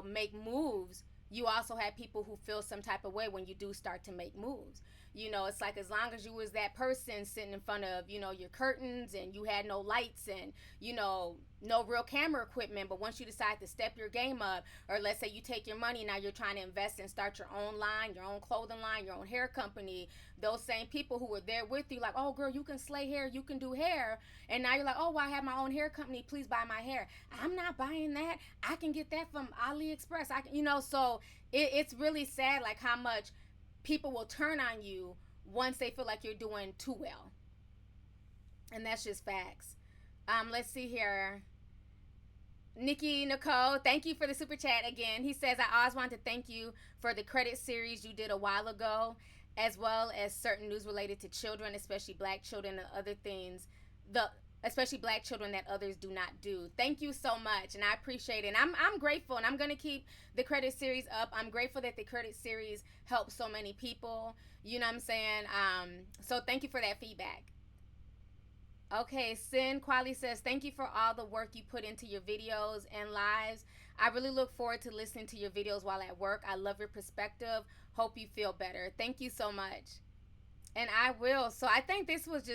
make moves, you also have people who feel some type of way when you do start to make moves. You know, it's like as long as you was that person sitting in front of, you know, your curtains and you had no lights and, you know, no real camera equipment, but once you decide to step your game up, or let's say you take your money, now you're trying to invest and start your own line, your own clothing line, your own hair company, those same people who were there with you, like, oh girl, you can slay hair, you can do hair, and now you're like, oh, well, I have my own hair company, please buy my hair. I'm not buying that. I can get that from AliExpress. I can, you know, so it's really sad, like how much people will turn on you once they feel like you're doing too well, and that's just facts. Let's see here. Nikki Nicole, thank you for the super chat again. He says, I always want to thank you for the credit series you did a while ago, as well as certain news related to children, especially black children and other things, the especially black children that others do not do. Thank you so much, and I appreciate it. And I'm grateful, and I'm going to keep the credit series up. I'm grateful that the credit series helps so many people. You know what I'm saying? So thank you for that feedback. Okay, Sin Quali says, thank you for all the work you put into your videos and lives. I really look forward to listening to your videos while at work. I love your perspective. Hope you feel better. Thank you so much. And I will. So I think this was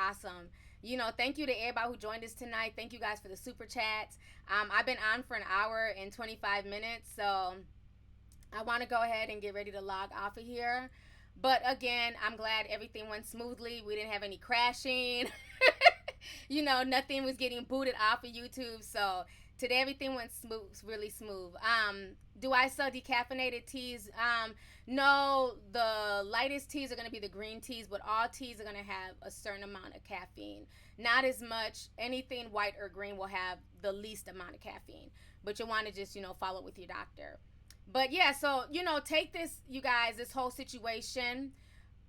awesome. You know, thank you to everybody who joined us tonight. Thank you guys for the super chats. I've been on for an hour and 25 minutes. So I want to go ahead and get ready to log off of here. But again, I'm glad everything went smoothly. We didn't have any crashing. You know, nothing was getting booted off of YouTube. So today everything went smooth, really smooth. Do I sell decaffeinated teas? No, the lightest teas are going to be the green teas, but all teas are going to have a certain amount of caffeine. Not as much. Anything white or green will have the least amount of caffeine. But you want to just, you know, follow with your doctor. But yeah, so, you know, take this, you guys, this whole situation,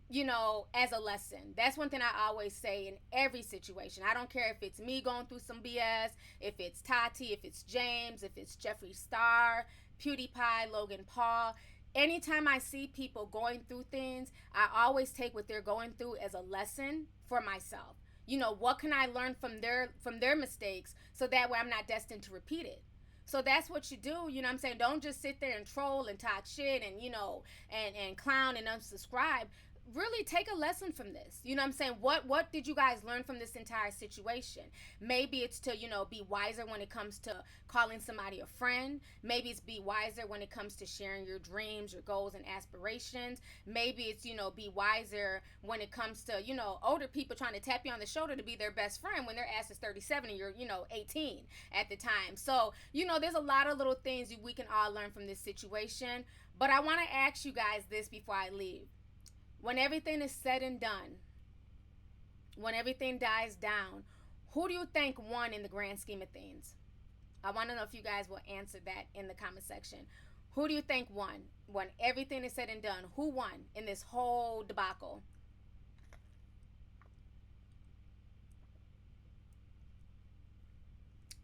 you know, as a lesson. That's one thing I always say in every situation. I don't care if it's me going through some BS, if it's Tati, if it's James, if it's Jeffree Star, PewDiePie, Logan Paul. Anytime I see people going through things, I always take what they're going through as a lesson for myself. You know, what can I learn from their mistakes so that way I'm not destined to repeat it. So that's what you do, you know what I'm saying? Don't just sit there and troll and talk shit and, you know, and clown and unsubscribe. Really take a lesson from this. You know what I'm saying? What did you guys learn from this entire situation? Maybe it's to, you know, be wiser when it comes to calling somebody a friend. Maybe it's be wiser when it comes to sharing your dreams, your goals, and aspirations. Maybe it's, you know, be wiser when it comes to, you know, older people trying to tap you on the shoulder to be their best friend when their ass is 37 and you're, you know, 18 at the time. So, you know, there's a lot of little things we can all learn from this situation. But I want to ask you guys this before I leave. When everything is said and done, when everything dies down, who do you think won in the grand scheme of things? I want to know if you guys will answer that in the comment section. Who do you think won? When everything is said and done, who won in this whole debacle?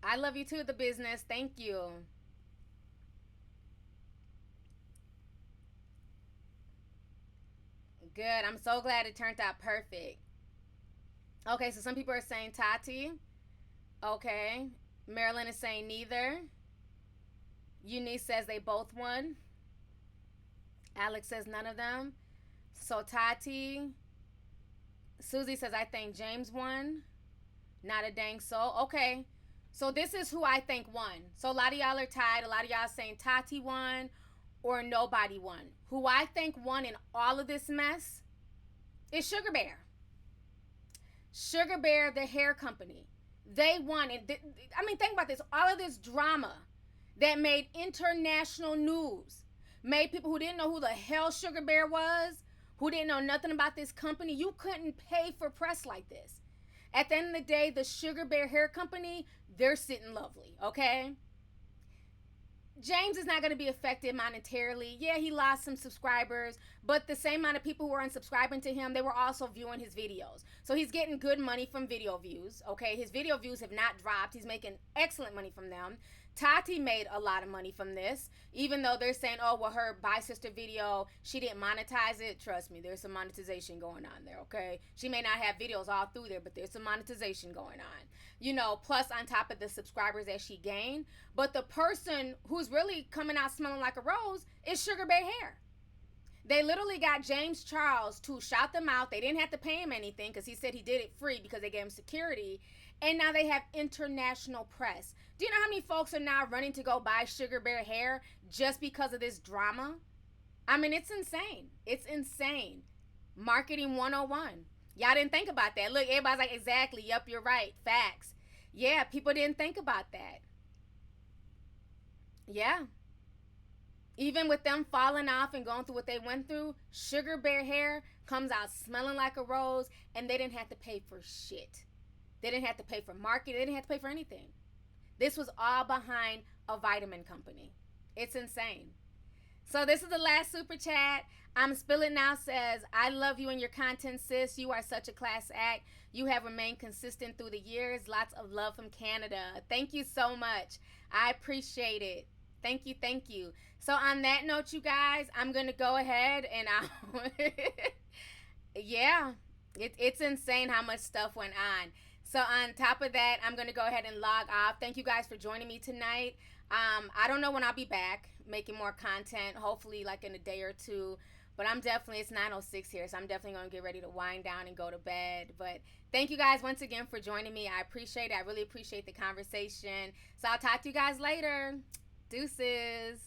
I love you too, the business. Thank you. Good. I'm so glad it turned out perfect. Okay, so some people are saying Tati. Okay. Marilyn is saying neither. Eunice says they both won. Alex says none of them. So Tati. Susie says I think James won. Not a dang soul. Okay. So this is who I think won. So a lot of y'all are tied. A lot of y'all saying Tati won or nobody won. Who I think won in all of this mess is Sugar Bear. Sugar Bear, the hair company. They won. And I mean, think about this. All of this drama that made international news, made people who didn't know who the hell Sugar Bear was, who didn't know nothing about this company. You couldn't pay for press like this. At the end of the day, the Sugar Bear hair company, they're sitting lovely, okay? James is not going to be affected monetarily. Yeah, he lost some subscribers, but the same amount of people who were unsubscribing to him, they were also viewing his videos. So he's getting good money from video views, okay? His video views have not dropped. He's making excellent money from them. Tati made a lot of money from this, even though they're saying, oh, well, her Bye Sister video, she didn't monetize it. Trust me, there's some monetization going on there, okay? She may not have videos all through there, but there's some monetization going on. You know, plus on top of the subscribers that she gained. But the person who's really coming out smelling like a rose is Sugar Bear Hair. They literally got James Charles to shout them out. They didn't have to pay him anything because he said he did it free because they gave him security. And now they have international press. Do you know how many folks are now running to go buy Sugar Bear hair just because of this drama? I mean, it's insane. It's insane. Marketing 101. Y'all didn't think about that. Look, everybody's like, exactly. Yep, you're right. Facts. Yeah, people didn't think about that. Yeah. Even with them falling off and going through what they went through, Sugar Bear hair comes out smelling like a rose, and they didn't have to pay for shit. They didn't have to pay for marketing. They didn't have to pay for anything. This was all behind a vitamin company. It's insane. So this is the last super chat. I'm Spill It Now says, I love you and your content, sis. You are such a class act. You have remained consistent through the years. Lots of love from Canada. Thank you so much. I appreciate it. Thank you, thank you. So on that note, you guys, I'm going to go ahead and yeah, it's insane how much stuff went on. So on top of that, I'm going to go ahead and log off. Thank you guys for joining me tonight. I don't know when I'll be back making more content, hopefully like in a day or two. But I'm definitely, it's 9:06 here, so I'm definitely going to get ready to wind down and go to bed. But thank you guys once again for joining me. I appreciate it. I really appreciate the conversation. So I'll talk to you guys later. Deuces.